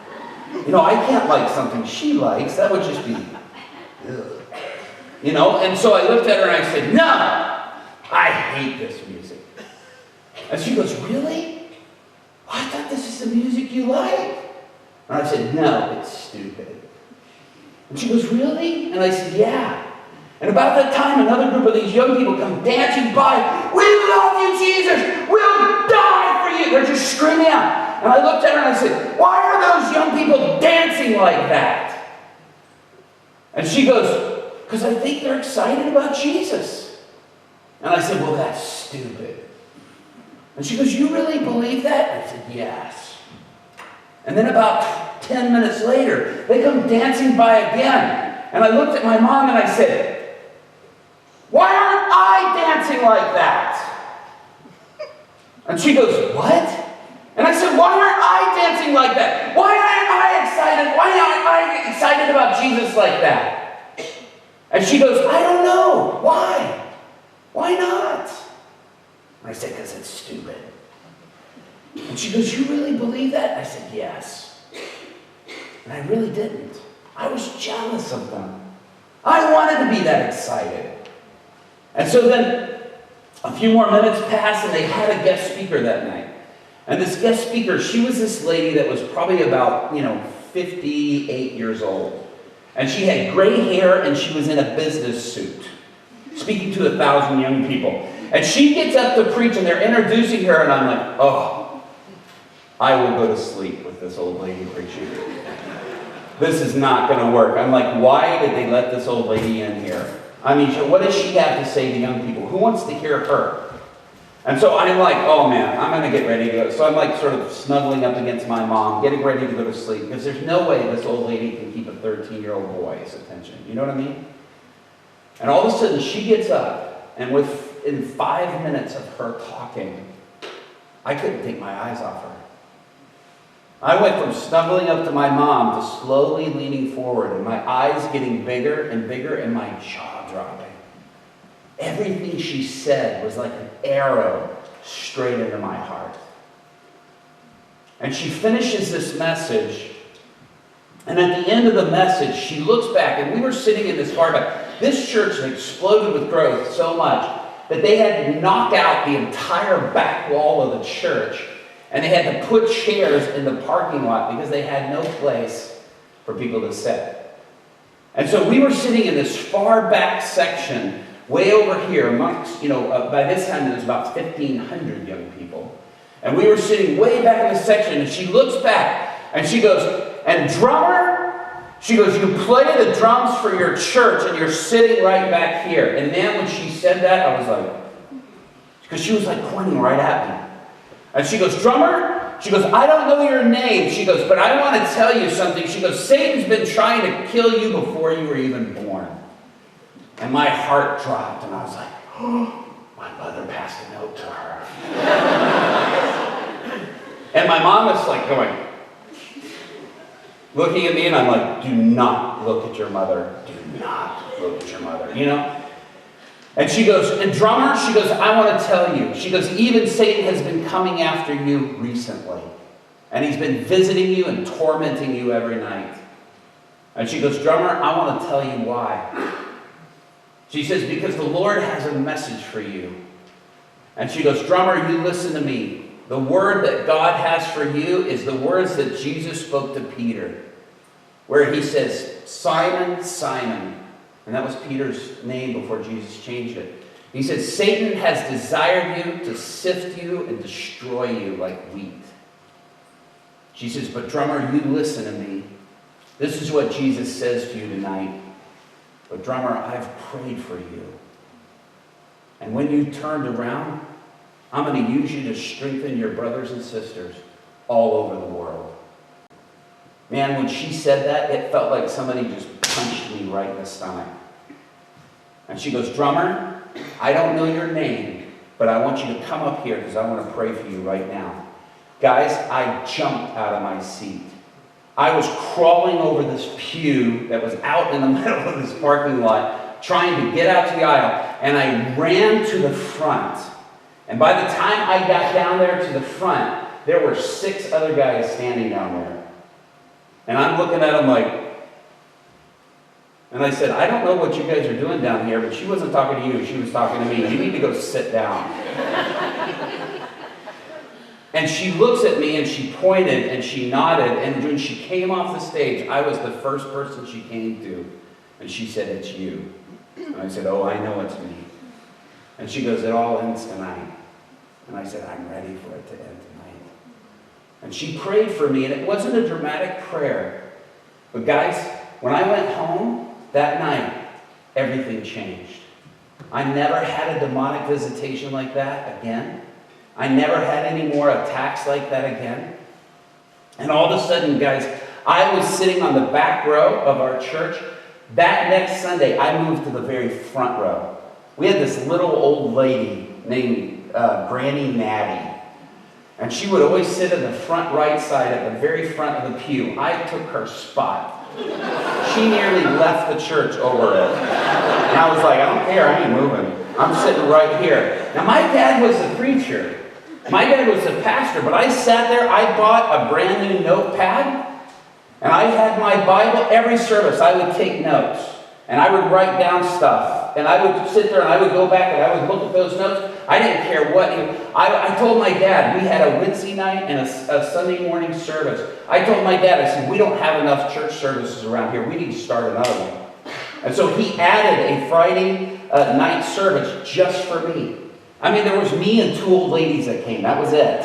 I can't like something she likes. That would just be, ugh. And so I looked at her and I said, no, I hate this music. And she goes, really? I thought this is the music you like. And I said, no, it's stupid. And she goes, really? And I said, yeah. And about that time, another group of these young people come dancing by. We love you, Jesus. We'll die for you. They're just screaming out. And I looked at her and I said, why are those young people dancing like that? And she goes, because I think they're excited about Jesus. And I said, well, that's stupid. And she goes, you really believe that? And I said, yes. And then about 10 minutes later, they come dancing by again. And I looked at my mom and I said, why aren't I dancing like that? And she goes, what? And I said, why aren't I dancing like that? Why aren't I excited? Why aren't I excited about Jesus like that? And she goes, I don't know. Why? Why not? And I said, because it's stupid. And she goes, you really believe that? I said, yes. And I really didn't. I was jealous of them. I wanted to be that excited. And so then a few more minutes passed and they had a guest speaker that night. And this guest speaker, she was this lady that was probably about, 58 years old. And she had gray hair and she was in a business suit, speaking to 1,000 young people. And she gets up to preach and they're introducing her and I'm like, oh, I will go to sleep with this old lady preaching. This is not going to work. I'm like, why did they let this old lady in here? I mean, what does she have to say to young people? Who wants to hear her? And so I'm like, oh man, I'm going to get ready to go. So I'm like sort of snuggling up against my mom, getting ready to go to sleep, because there's no way this old lady can keep a 13-year-old boy's attention. You know what I mean? And all of a sudden she gets up, and within 5 minutes of her talking, I couldn't take my eyes off her. I went from snuggling up to my mom to slowly leaning forward and my eyes getting bigger and bigger and my jaw dropping. Everything she said was like an arrow straight into my heart. And she finishes this message, and at the end of the message, she looks back, and we were sitting in this far back. This church had exploded with growth so much that they had to knock out the entire back wall of the church. And they had to put chairs in the parking lot because they had no place for people to sit. And so we were sitting in this far back section, way over here, amongst, by this time there was about 1,500 young people. And we were sitting way back in the section, and she looks back, and she goes, and drummer? She goes, you play the drums for your church, and you're sitting right back here. And then when she said that, I was like, because she was like pointing right at me. And she goes, drummer? She goes, I don't know your name. She goes, but I want to tell you something. She goes, Satan's been trying to kill you before you were even born. And my heart dropped, and I was like, oh, my mother passed a note to her. And my mom was like going, looking at me, and I'm like, do not look at your mother. Do not look at your mother, And she goes, and drummer, she goes, I want to tell you. She goes, even Satan has been coming after you recently. And he's been visiting you and tormenting you every night. And she goes, drummer, I want to tell you why. She says, because the Lord has a message for you. And she goes, drummer, you listen to me. The word that God has for you is the words that Jesus spoke to Peter, where he says, Simon, Simon. And that was Peter's name before Jesus changed it. He said, Satan has desired you to sift you and destroy you like wheat. She says, but drummer, you listen to me. This is what Jesus says to you tonight. But drummer, I've prayed for you. And when you turned around, I'm going to use you to strengthen your brothers and sisters all over the world. Man, when she said that, it felt like somebody just punched me right in the stomach. And she goes, drummer, I don't know your name, but I want you to come up here because I want to pray for you right now. Guys, I jumped out of my seat. I was crawling over this pew that was out in the middle of this parking lot, trying to get out to the aisle, and I ran to the front. And by the time I got down there to the front, there were 6 other guys standing down there. And I'm looking at them like, and I said, I don't know what you guys are doing down here, but she wasn't talking to you, she was talking to me. You need to go sit down. And she looks at me and she pointed and she nodded. And when she came off the stage, I was the first person she came to. And she said, "It's you." And I said, "Oh, I know it's me." And she goes, "It all ends tonight." And I said, "I'm ready for it to end tonight." And she prayed for me, and it wasn't a dramatic prayer. But guys, when I went home that night, everything changed. I never had a demonic visitation like that again. I never had any more attacks like that again. And all of a sudden, guys, I was sitting on the back row of our church. That next Sunday, I moved to the very front row. We had this little old lady named Granny Maddie. And she would always sit in the front right side at the very front of the pew. I took her spot. She nearly left the church over it. And I was like, "I don't care, I ain't moving. I'm sitting right here." Now, my dad was a preacher. My dad was a pastor, but I sat there, I bought a brand new notepad, and I had my Bible. Every service, I would take notes, and I would write down stuff, and I would sit there, and I would go back, and I would look at those notes. I didn't care what. I told my dad, we had a Wednesday night and a Sunday morning service. I told my dad, I said, "We don't have enough church services around here. We need to start another one." And so he added a Friday night service just for me. I mean, there was me and 2 old ladies that came. That was it.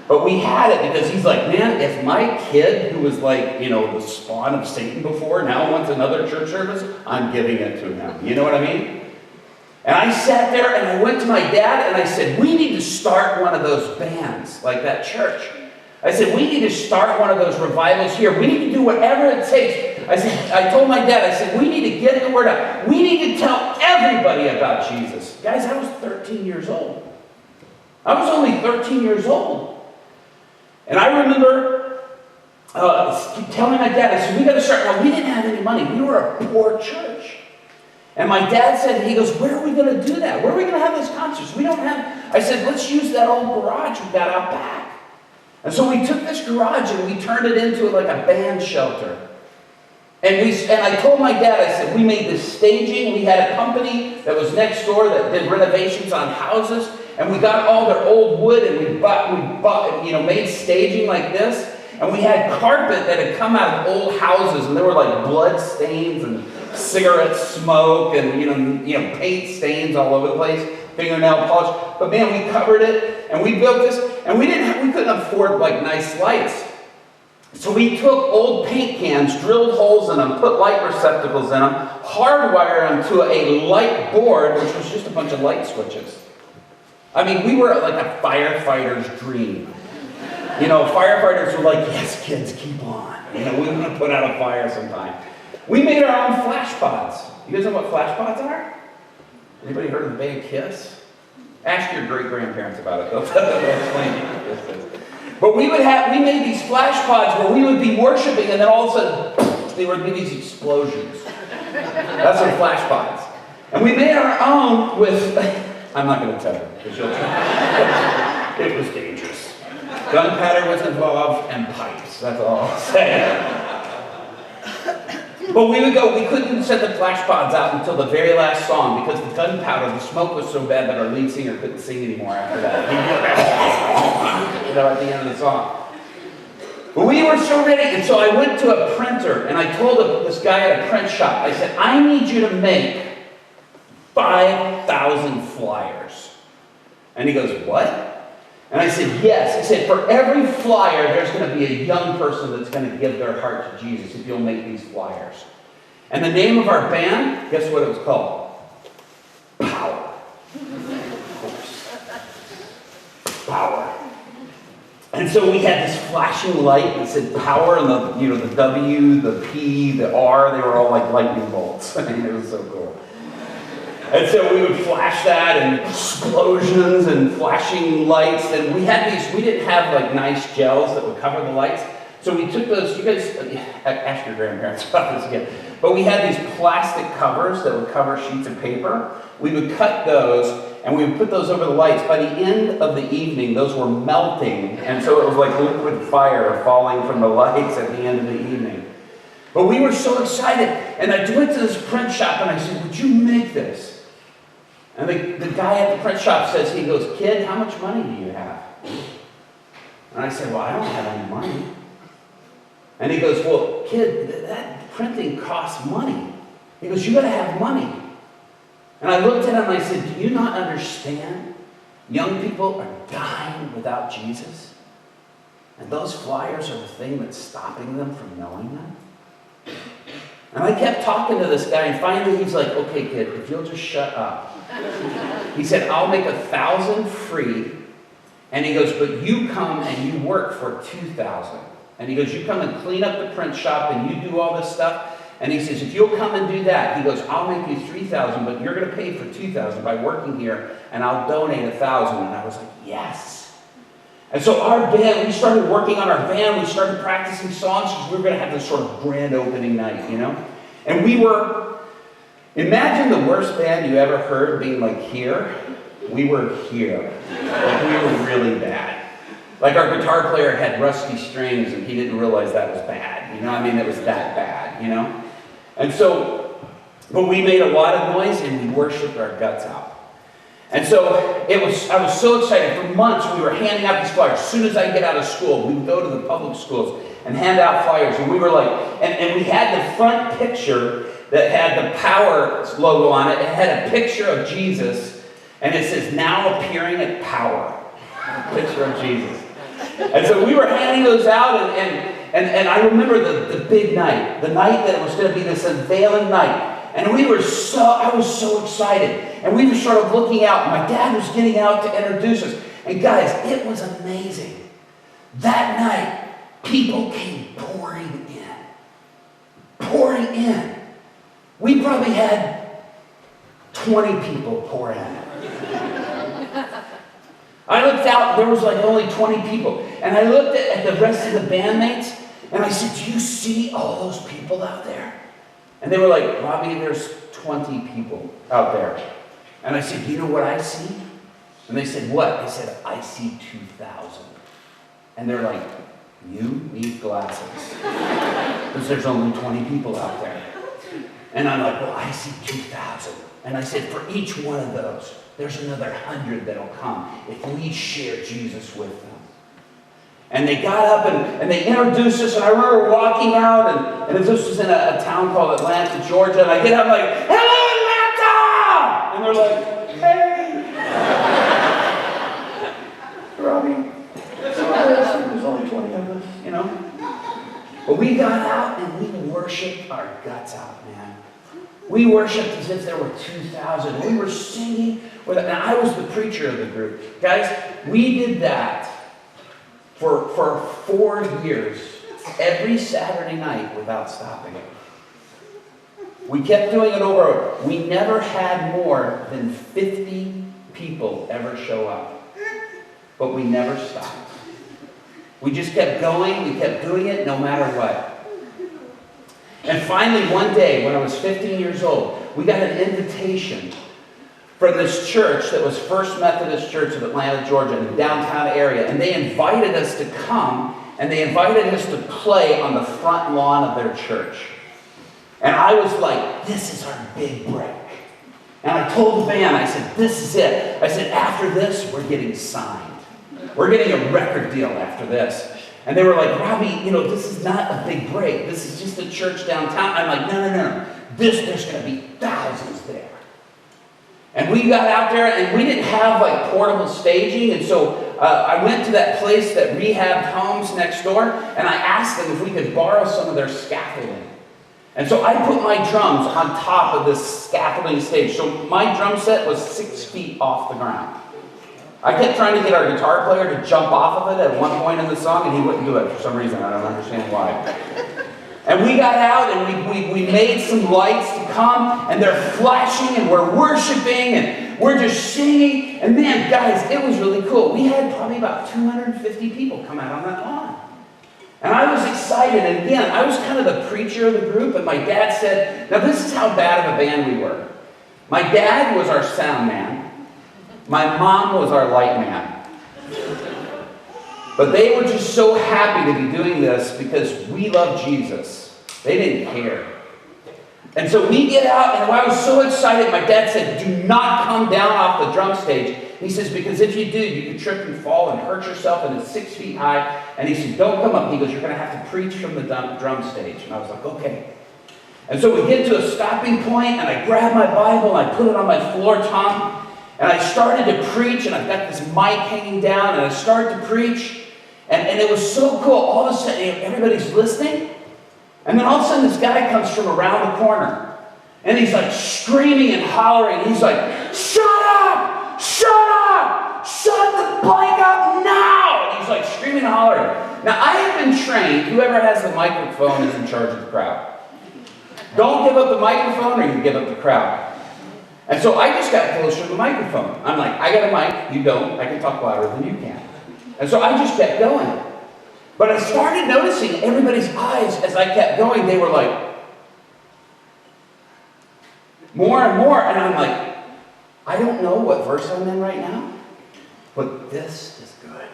But we had it because he's like, "Man, if my kid, who was like, the spawn of Satan before, now wants another church service, I'm giving it to him." You know what I mean? And I sat there and I went to my dad and I said, "We need to start one of those bands like that church." I said, "We need to start one of those revivals here. We need to do whatever it takes." I told my dad, I said, "We need to get the word out. We need to tell everybody about Jesus." Guys, I was 13 years old. I was only 13 years old. And I remember telling my dad, I said, "We got to start." Now, we didn't have any money. We were a poor church. And my dad said, he goes, "Where are we going to do that? Where are we going to have these concerts? We don't have." I said, "Let's use that old garage we got out back." And so we took this garage and we turned it into like a band shelter. And I told my dad, I said, "We made this staging. We had a company that was next door that did renovations on houses. And we got all their old wood and we bought, made staging like this. And we had carpet that had come out of old houses, and there were like blood stains and cigarette smoke and paint stains all over the place, fingernail polish. But man, we covered it and we built this, and we couldn't afford like nice lights. So we took old paint cans, drilled holes in them, put light receptacles in them, hardwired them to a light board, which was just a bunch of light switches. I mean, we were like a firefighter's dream. Firefighters were like, "Yes, kids, keep on. We want to put out a fire sometime." We made our own flash pods. You guys know what flash pods are? Anybody heard of the band Kiss? Ask your great-grandparents about it. They'll explain to you what this is. But we made these flash pods where we would be worshiping, and then all of a sudden, there would be these explosions. That's our flash pods. And we made our own with, I'm not going to tell you, because you'll try. It was dangerous. Gunpowder was involved, and pipes. That's all I'll say. But we couldn't set the flash pods out until the very last song, because the gunpowder, the smoke was so bad that our lead singer couldn't sing anymore after that. At the end of the song. But we were so ready, and so I went to a printer, and I told this guy at a print shop, I said, "I need you to make 5,000 flyers. And he goes, "What?" And I said, "Yes." He said, "For every flyer, there's going to be a young person that's going to give their heart to Jesus if you'll make these flyers." And the name of our band, guess what it was called? Power. Of course. Power. And so we had this flashing light that said power, and the W, the P, the R, they were all like lightning bolts. I mean, it was so cool. And so we would flash that, and explosions and flashing lights. And we didn't have like nice gels that would cover the lights. So we took those, you guys, ask your grandparents about this again. But we had these plastic covers that would cover sheets of paper. We would cut those, and we would put those over the lights. By the end of the evening, those were melting. And so it was like liquid fire falling from the lights at the end of the evening. But we were so excited. And I went to this print shop, and I said, "Would you make this?" And the guy at the print shop says, he goes, "Kid, how much money do you have?" And I said, well, I don't have any money. And he goes, well, kid, that printing costs money. He goes, you got to have money. And I looked at him and I said, do you not understand? Young people are dying without Jesus. And those flyers are the thing that's stopping them from knowing them. And I kept talking to this guy, and finally he's like, okay, kid, if you'll just shut up. He said, I'll make 1,000 free. And he goes, but you come and you work for 2,000. And he goes, you come and clean up the print shop and you do all this stuff. And he says, if you'll come and do that, he goes, I'll make you 3,000, but you're going to pay for 2,000 by working here, and I'll donate 1,000. And I was like, yes. And so our band, we started working on our band. We started practicing songs because we were going to have this sort of grand opening night, you know. And we were, imagine the worst band you ever heard being like here. We were here. Like we were really bad. Like our guitar player had rusty strings and he didn't realize that was bad. You know, I mean, it was that bad, you know. And so, but we made a lot of noise and we worshiped our guts out. And so I was so excited. For months we were handing out these flyers. As soon as I get out of school, we would go to the public schools and hand out flyers. And we were like, and we had the front picture that had the Power logo on it. It had a picture of Jesus. And it says, now appearing at Power. A picture of Jesus. And so we were handing those out, and I remember the big night, the night that it was going to be this unveiling night. And I was so excited. And we were sort of looking out. My dad was getting out to introduce us. And guys, it was amazing. That night, people came pouring in. Pouring in. We probably had 20 people pour in. I looked out, there was like only 20 people. And I looked at the rest of the bandmates, and I said, do you see all those people out there? And they were like, Robby, there's 20 people out there. And I said, do you know what I see? And they said, what? I said, I see 2,000. And they're like, you need glasses. Because there's only 20 people out there. And I'm like, well, I see 2,000. And I said, for each one of those, there's another 100 that'll come if we share Jesus with them. And they got up and they introduced us, and I remember walking out, and this was in a town called Atlanta, Georgia, and I get up like, hello, Atlanta! And they're like, hey! Robby, there's only 20 of us, you know? But we got out and we worshiped our guts out, man. We worshiped as if there were 2,000. We were singing. And I was the preacher of the group. Guys, we did that for 4 years, every Saturday night without stopping. We kept doing it over. We never had more than 50 people ever show up. But we never stopped. We just kept going. We kept doing it no matter what. And finally, one day, when I was 15 years old, we got an invitation from this church that was First Methodist Church of Atlanta, Georgia, in the downtown area. And they invited us to come, and they invited us to play on the front lawn of their church. And I was like, this is our big break. And I told the band, I said, this is it. I said, after this, we're getting signed. We're getting a record deal after this. And they were like, Robby, you know, this is not a big break. This is just a church downtown. I'm like, no. There's going to be thousands there. And we got out there, and we didn't have like portable staging. And so I went to that place that rehabbed homes next door, and I asked them if we could borrow some of their scaffolding. And so I put my drums on top of this scaffolding stage. So my drum set was 6 feet off the ground. I kept trying to get our guitar player to jump off of it at one point in the song, and he wouldn't do it for some reason. I don't understand why. And we got out, and we made some lights to come, and they're flashing, and we're worshiping, and we're just singing. And man, guys, it was really cool. We had probably about 250 people come out on that lawn. And I was excited, and again, I was kind of the preacher of the group, and my dad said, now this is how bad of a band we were. My dad was our sound man. My mom was our light man. But they were just so happy to be doing this because we love Jesus. They didn't care. And so we get out, and I was so excited. My dad said, do not come down off the drum stage. He says, because if you do, you could trip and fall and hurt yourself, and it's 6 feet high. And he said, don't come up. He goes, you're going to have to preach from the drum stage. And I was like, okay. And so we get to a stopping point, and I grab my Bible, and I put it on my floor tom, and I started to preach, and I've got this mic hanging down, and I started to preach, and it was so cool. All of a sudden, everybody's listening, and then all of a sudden, this guy comes from around the corner, and he's like screaming and hollering. He's like, shut up! Shut up! Shut the blank up now! And he's like screaming and hollering. Now, I have been trained, whoever has the microphone is in charge of the crowd. Don't give up the microphone or you give up the crowd. And so I just got closer to the microphone. I'm like, I got a mic, you don't. I can talk louder than you can. And so I just kept going. But I started noticing everybody's eyes as I kept going. They were like, more and more. And I'm like, I don't know what verse I'm in right now, but this is good.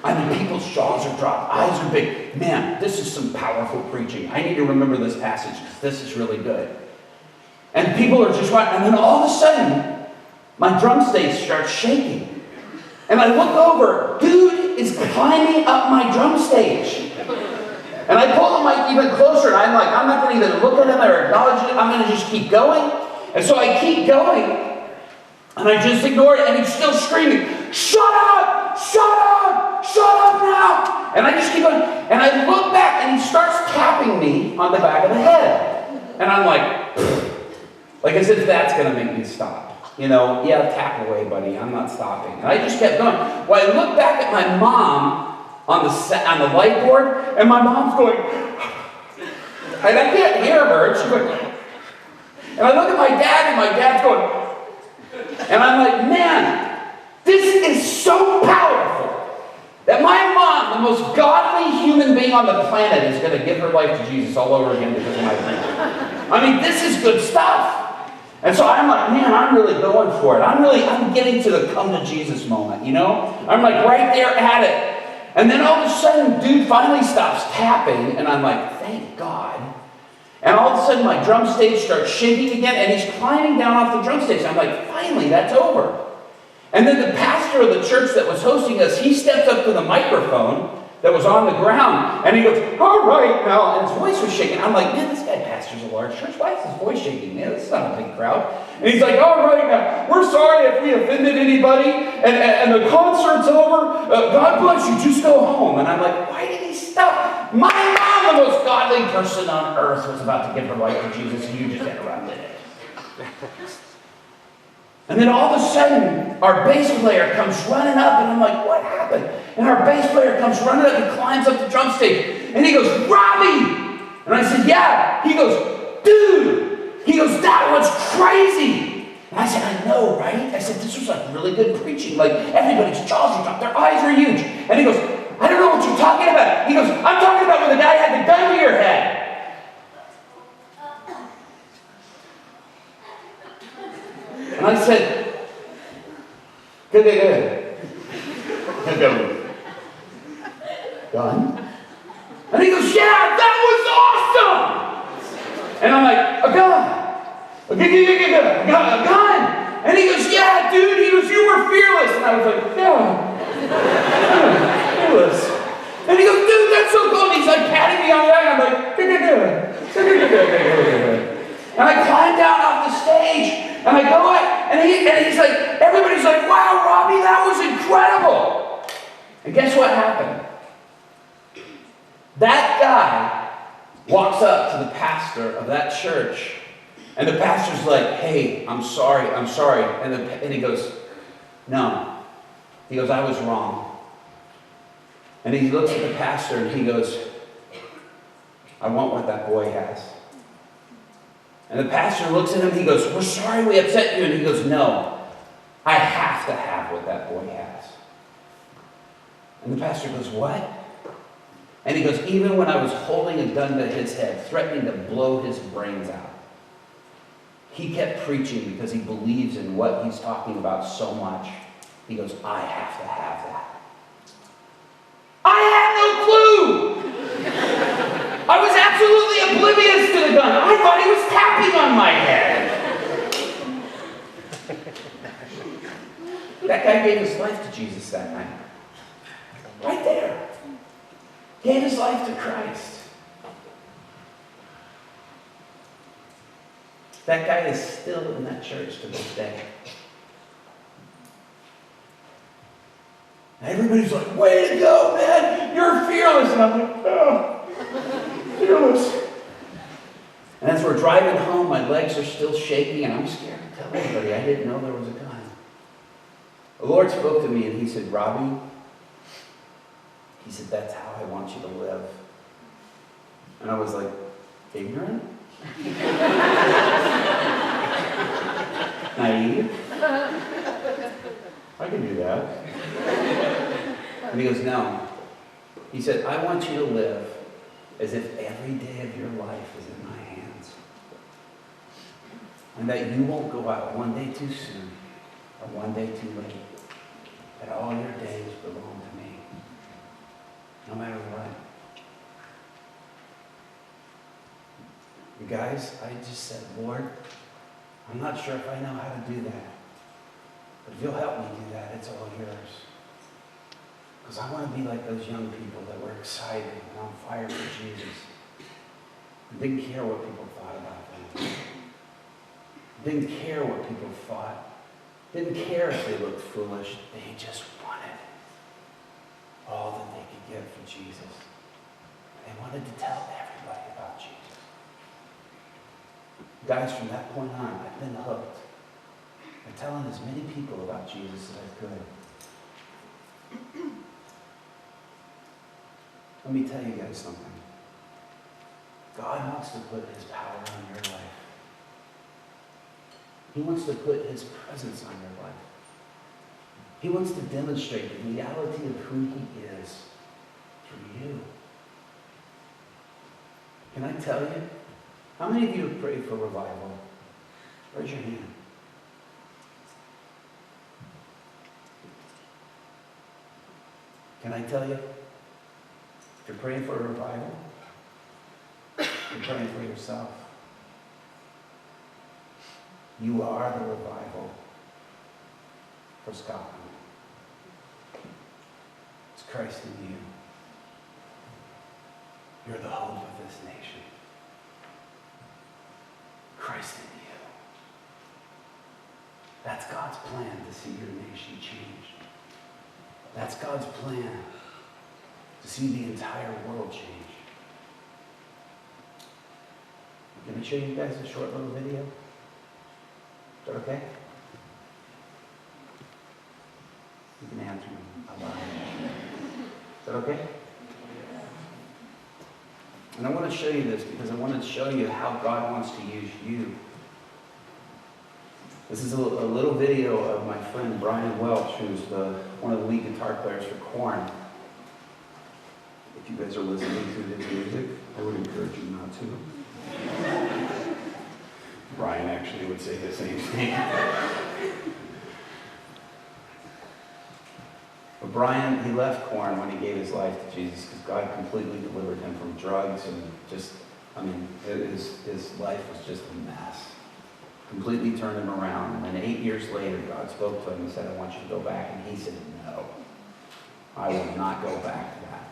I mean, people's jaws are dropped, eyes are big. Man, this is some powerful preaching. I need to remember this passage because this is really good. And people are just watching. And then all of a sudden, my drum stage starts shaking. And I look over, dude is climbing up my drum stage. And I pull the mic even closer, and I'm like, I'm not going to either look at him or acknowledge it. I'm going to just keep going. And so I keep going, and I just ignore it, and he's still screaming, shut up! Shut up! Shut up now! And I just keep going. And I look back, and he starts tapping me on the back of the head. And I'm like as if that's going to make me stop. You know, yeah, tap away, buddy. I'm not stopping. And I just kept going. Well, I look back at my mom on the light board, and my mom's going, and I can't hear her. She's going, and I look at my dad, and my dad's going, and I'm like, man, this is so powerful that my mom, the most godly human being on the planet, is going to give her life to Jesus all over again because of my preaching. I mean, this is good stuff. And so I'm like, man, I'm really going for it. I'm getting to the come to Jesus moment, you know? I'm like right there at it. And then all of a sudden, dude finally stops tapping, and I'm like, thank God. And all of a sudden, my drum stage starts shaking again, and he's climbing down off the drum stage. I'm like, finally, that's over. And then the pastor of the church that was hosting us, he steps up to the microphone that was on the ground, and he goes, all right now, and his voice was shaking. I'm like, man, this guy pastors a large church. Why is his voice shaking? Man, this is not a big crowd. And he's like, all right now, we're sorry if we offended anybody, and the concert's over. God bless you, just go home. And I'm like, why did he stop? My mom, the most godly person on earth, was about to give her life to Jesus, and you just interrupted it. And then all of a sudden, our bass player comes running up, and I'm like, what happened? And our bass player comes running up and climbs up the drum stage, and he goes, Robby! And I said, yeah. He goes, dude! He goes, that was crazy! And I said, I know, right? I said, this was like really good preaching. Like, everybody's jaws are dropped, their eyes are huge. And he goes, I don't know what you're talking about. He goes, I'm talking about when the guy had the gun to your head. And I said, good. Gun? And he goes, yeah, that was awesome! And I'm like, a gun. A gun. And he goes, yeah, dude. He goes, you were fearless. And I was like, yeah, fearless. And he goes, dude, that's so cool. And he's like patting me on the back. I'm like, good. And I climb down off the stage. And I go out, and he's like, everybody's like, wow, Robby, that was incredible. And guess what happened? That guy walks up to the pastor of that church, and the pastor's like, hey, I'm sorry. And he goes, no. He goes, I was wrong. And he looks at the pastor, and he goes, I want what that boy has. And the pastor looks at him, he goes, we're sorry we upset you. And he goes, no, I have to have what that boy has. And the pastor goes, what? And he goes, even when I was holding a gun to his head, threatening to blow his brains out, he kept preaching because he believes in what he's talking about so much. He goes, I have to have that. I had no clue. I was absolutely oblivious to with a gun? I thought he was tapping on my head. That guy gave his life to Jesus that night. Right there. Gave his life to Christ. That guy is still in that church to this day. And everybody's like, way to go, man. You're fearless. And I'm like, oh, fearless. And as we're driving home, my legs are still shaking, and I'm scared to tell anybody I didn't know there was a gun. The Lord spoke to me, and he said, Robby, he said, that's how I want you to live. And I was like, ignorant? Naive? I can do that. And he goes, no. He said, I want you to live as if every day of your life is in my hands. And that you won't go out one day too soon or one day too late. That all your days belong to me. No matter what. You guys, I just said, Lord, I'm not sure if I know how to do that. But if you'll help me do that, it's all yours. Because I want to be like those young people that were excited and on fire for Jesus. And didn't care what people thought about them. Didn't care what people thought. Didn't care if they looked foolish. They just wanted all that they could get for Jesus. They wanted to tell everybody about Jesus. Guys, from that point on, I've been hooked. I'm telling as many people about Jesus as I could. Let me tell you guys something. God wants to put his power on your life. He wants to put his presence on your life. He wants to demonstrate the reality of who he is through you. Can I tell you? How many of you have prayed for revival? Raise your hand. Can I tell you? If you're praying for a revival, you're praying for yourself. You are the revival for Scotland. It's Christ in you. You're the hope of this nation. Christ in you. That's God's plan to see your nation change. That's God's plan to see the entire world change. Can I show you guys a short little video? Is that okay? You can answer me. Is that okay? And I want to show you this because I want to show you how God wants to use you. This is a little video of my friend Brian Welch, who's one of the lead guitar players for Korn. If you guys are listening to his music, I would encourage you not to. Brian actually would say the same thing. But Brian, he left Korn when he gave his life to Jesus because God completely delivered him from drugs and just, his life was just a mess. Completely turned him around. And then 8 years later, God spoke to him and said, I want you to go back. And he said, no, I will not go back to that.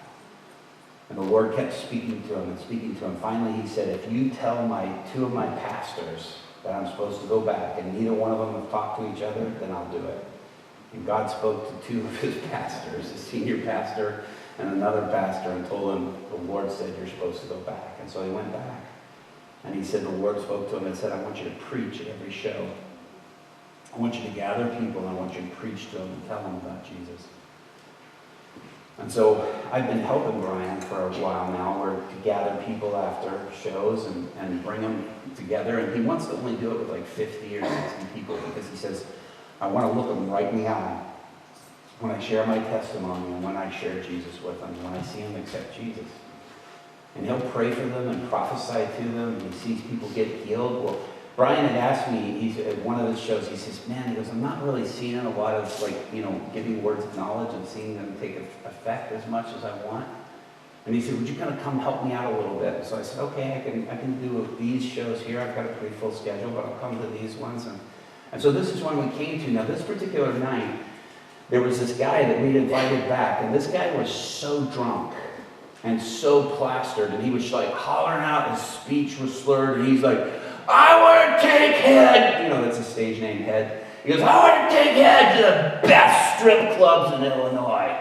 And the Lord kept speaking to him and speaking to him. Finally, he said, if you tell two of my pastors that I'm supposed to go back and neither one of them have talked to each other, then I'll do it. And God spoke to two of his pastors, a senior pastor and another pastor, and told him, the Lord said you're supposed to go back. And so he went back. And he said, the Lord spoke to him and said, I want you to preach at every show. I want you to gather people and I want you to preach to them and tell them about Jesus. And so I've been helping Brian for a while now, or to gather people after shows and bring them together. And he wants to only do it with like 50 or 60 people because he says, I want to look them right in the eye when I share my testimony and when I share Jesus with them, when I see them accept Jesus. And he'll pray for them and prophesy to them, and he sees people get healed. Well, Brian had asked me, at one of the shows, he says, man, he goes, I'm not really seeing a lot of, giving words of knowledge and seeing them take effect as much as I want. And he said, would you kind of come help me out a little bit? So I said, okay, I can do these shows here. I've got a pretty full schedule, but I'll come to these ones. And so this is one we came to. Now, this particular night, there was this guy that we'd invited back, and this guy was so drunk and so plastered, and he was like hollering out, his speech was slurred, and he's like, I want to take Head, you know, that's a stage name, Head. He goes, I want to take Head to the best strip clubs in Illinois.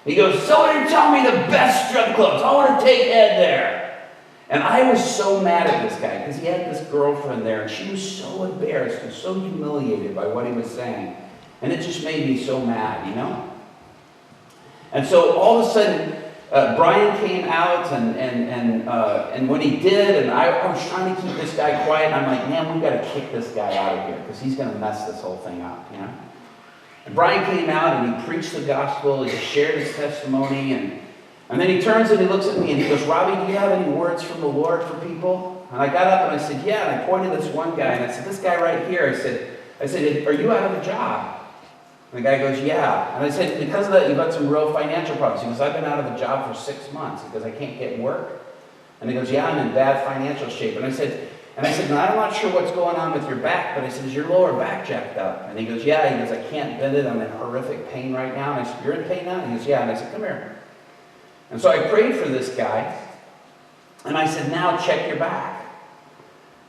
He goes, somebody tell me the best strip clubs. I want to take Head there. And I was so mad at this guy because he had this girlfriend there, and she was so embarrassed and so humiliated by what he was saying. And it just made me so mad, you know? And so all of a sudden, Brian came out, and when he did, and I was trying to keep this guy quiet, and I'm like, man, we've got to kick this guy out of here because he's going to mess this whole thing up, you know? And Brian came out, and he preached the gospel, he shared his testimony, and then he turns and he looks at me, and he goes, Robby, do you have any words from the Lord for people? And I got up, and I said, yeah, and I pointed at this one guy, and I said, this guy right here, I said, are you out of a job? And the guy goes, yeah. And I said, because of that, you've got some real financial problems. He goes, I've been out of a job for 6 months because I can't get work. And he goes, yeah, I'm in bad financial shape. And I said, no, I'm not sure what's going on with your back, but I said, is your lower back jacked up? And he goes, yeah. He goes, I can't bend it. I'm in horrific pain right now. And I said, you're in pain now? And he goes, yeah. And I said, come here. And so I prayed for this guy. And I said, now check your back.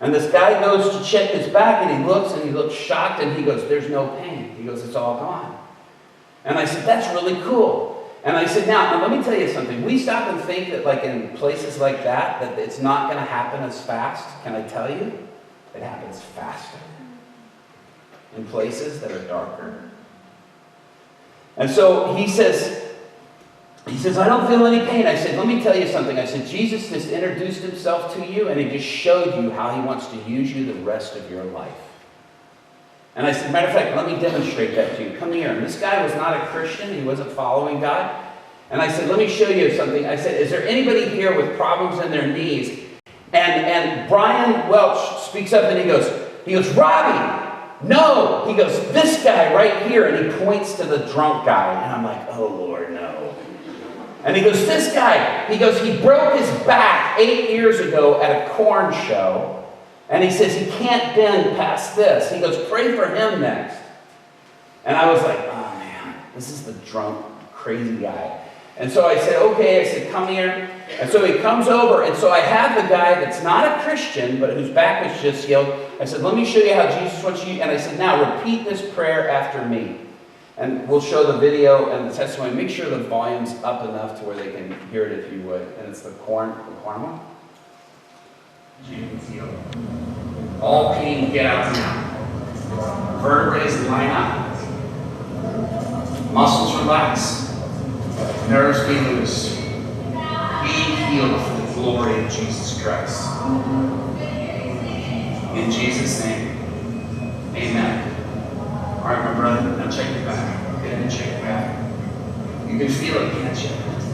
And this guy goes to check his back, and he looks shocked, and he goes, there's no pain. He goes, it's all gone. And I said, that's really cool. And I said, now let me tell you something. We stop and think that like in places like that it's not going to happen as fast. Can I tell you? It happens faster. In places that are darker. And so he says, I don't feel any pain. I said, let me tell you something. I said, Jesus just introduced himself to you, and he just showed you how he wants to use you the rest of your life. And I said, matter of fact, let me demonstrate that to you. Come here. And this guy was not a Christian. He wasn't following God. And I said, let me show you something. I said, is there anybody here with problems in their knees? And Brian Welch speaks up, and he goes, Robby, no. He goes, this guy right here. And he points to the drunk guy. And I'm like, oh, Lord, no. And he goes, this guy, he goes, he broke his back 8 years ago at a corn show. And he says, he can't bend past this. He goes, pray for him next. And I was like, oh man, this is the drunk, crazy guy. And so I said, okay, I said, come here. And so he comes over, and so I have the guy that's not a Christian, but whose back was just healed. I said, let me show you how Jesus wants you. And I said, now repeat this prayer after me. And we'll show the video and the testimony. Make sure the volume's up enough to where they can hear it if you would. And it's the corn one. Jesus healed. All pain get out now. Vertebrae line up. Muscles relax. Nerves be loose. Be healed for the glory of Jesus Christ. In Jesus' name, amen. All right, my brother, now check your back. Go ahead and check your back. You can feel it, can't you?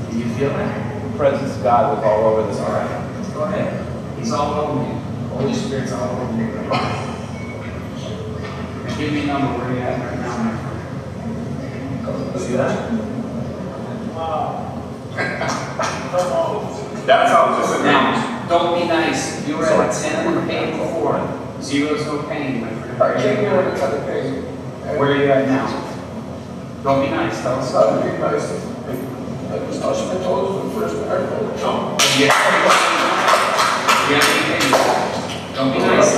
Can you feel it? The presence of God was all over this. All right, go ahead. He's all over me. Holy Spirit's all over me right now. Give me a number where you're at right now, my friend. See that? That's how it's just now. Don't be nice. You were at 10 and pain before. 0's no pain, my friend. I can't get over the pain. Where are you at now? Don't be nice. Tell us. Not being nice. I just touched my toes for the first time. Jump. Don't be nice.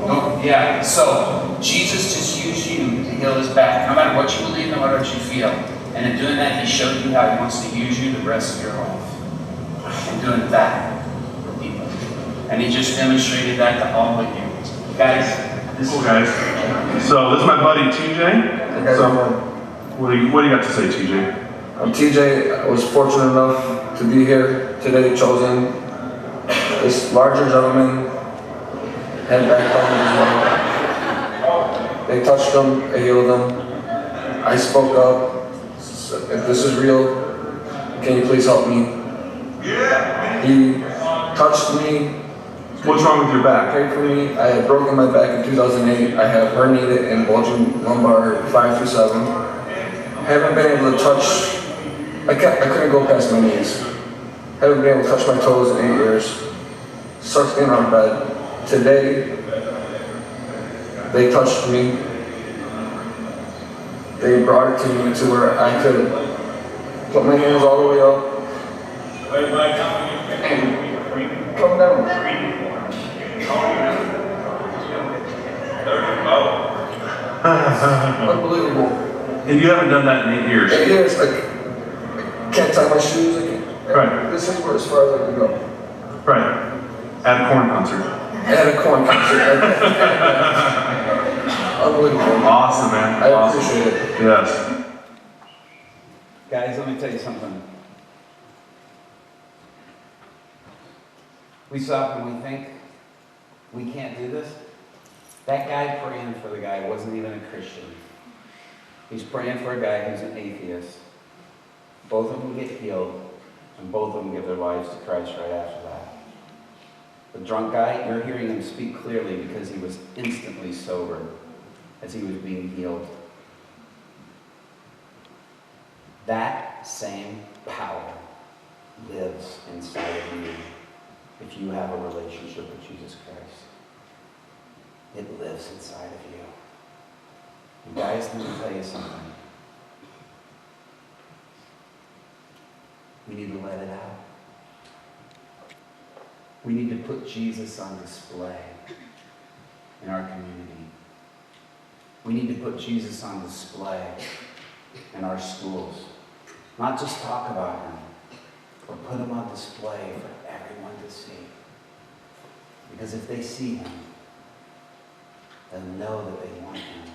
Don't, yeah. So Jesus just used you to heal his back. No matter what you believe, no matter what you feel. And in doing that, he showed you how he wants to use you the rest of your life. And doing that for people. And he just demonstrated that to all of you. Guys, this is guys. So this is my buddy TJ. So what do you got to say, TJ? I'm TJ. I was fortunate enough to be here today, chosen. This larger gentleman had back problems as well. They touched him, they healed him. I spoke up. If this is real, can you please help me? He touched me. What's wrong with your back? Prayed for me. I had broken my back in 2008. I have herniated and bulging lumbar 5 through 7. Haven't been able to touch I couldn't go past my knees. Haven't been able to touch my toes in 8 years. Sucked in on bed. Today, they touched me. They brought it to me to where I could put my hands all the way up and come down. Unbelievable. And you haven't done that in 8 years. 8 years, I can't tie my shoes. Right. This is where as far as I can go. Right. At a corn concert. At a corn concert. Unbelievable. Awesome, man. I appreciate it. Yes. Guys, let me tell you something. We stop and we think, we can't do this. That guy praying for the guy wasn't even a Christian. He's praying for a guy who's an atheist. Both of them get healed, and both of them give their lives to Christ right after that. The drunk guy, you're hearing him speak clearly because he was instantly sober as he was being healed. That same power lives inside of you if you have a relationship with Jesus Christ. It lives inside of you. And guys, let me tell you something. We need to let it out. We need to put Jesus on display in our community. We need to put Jesus on display in our schools. Not just talk about him, but put him on display for everyone to see. Because if they see him, they'll know that they want him.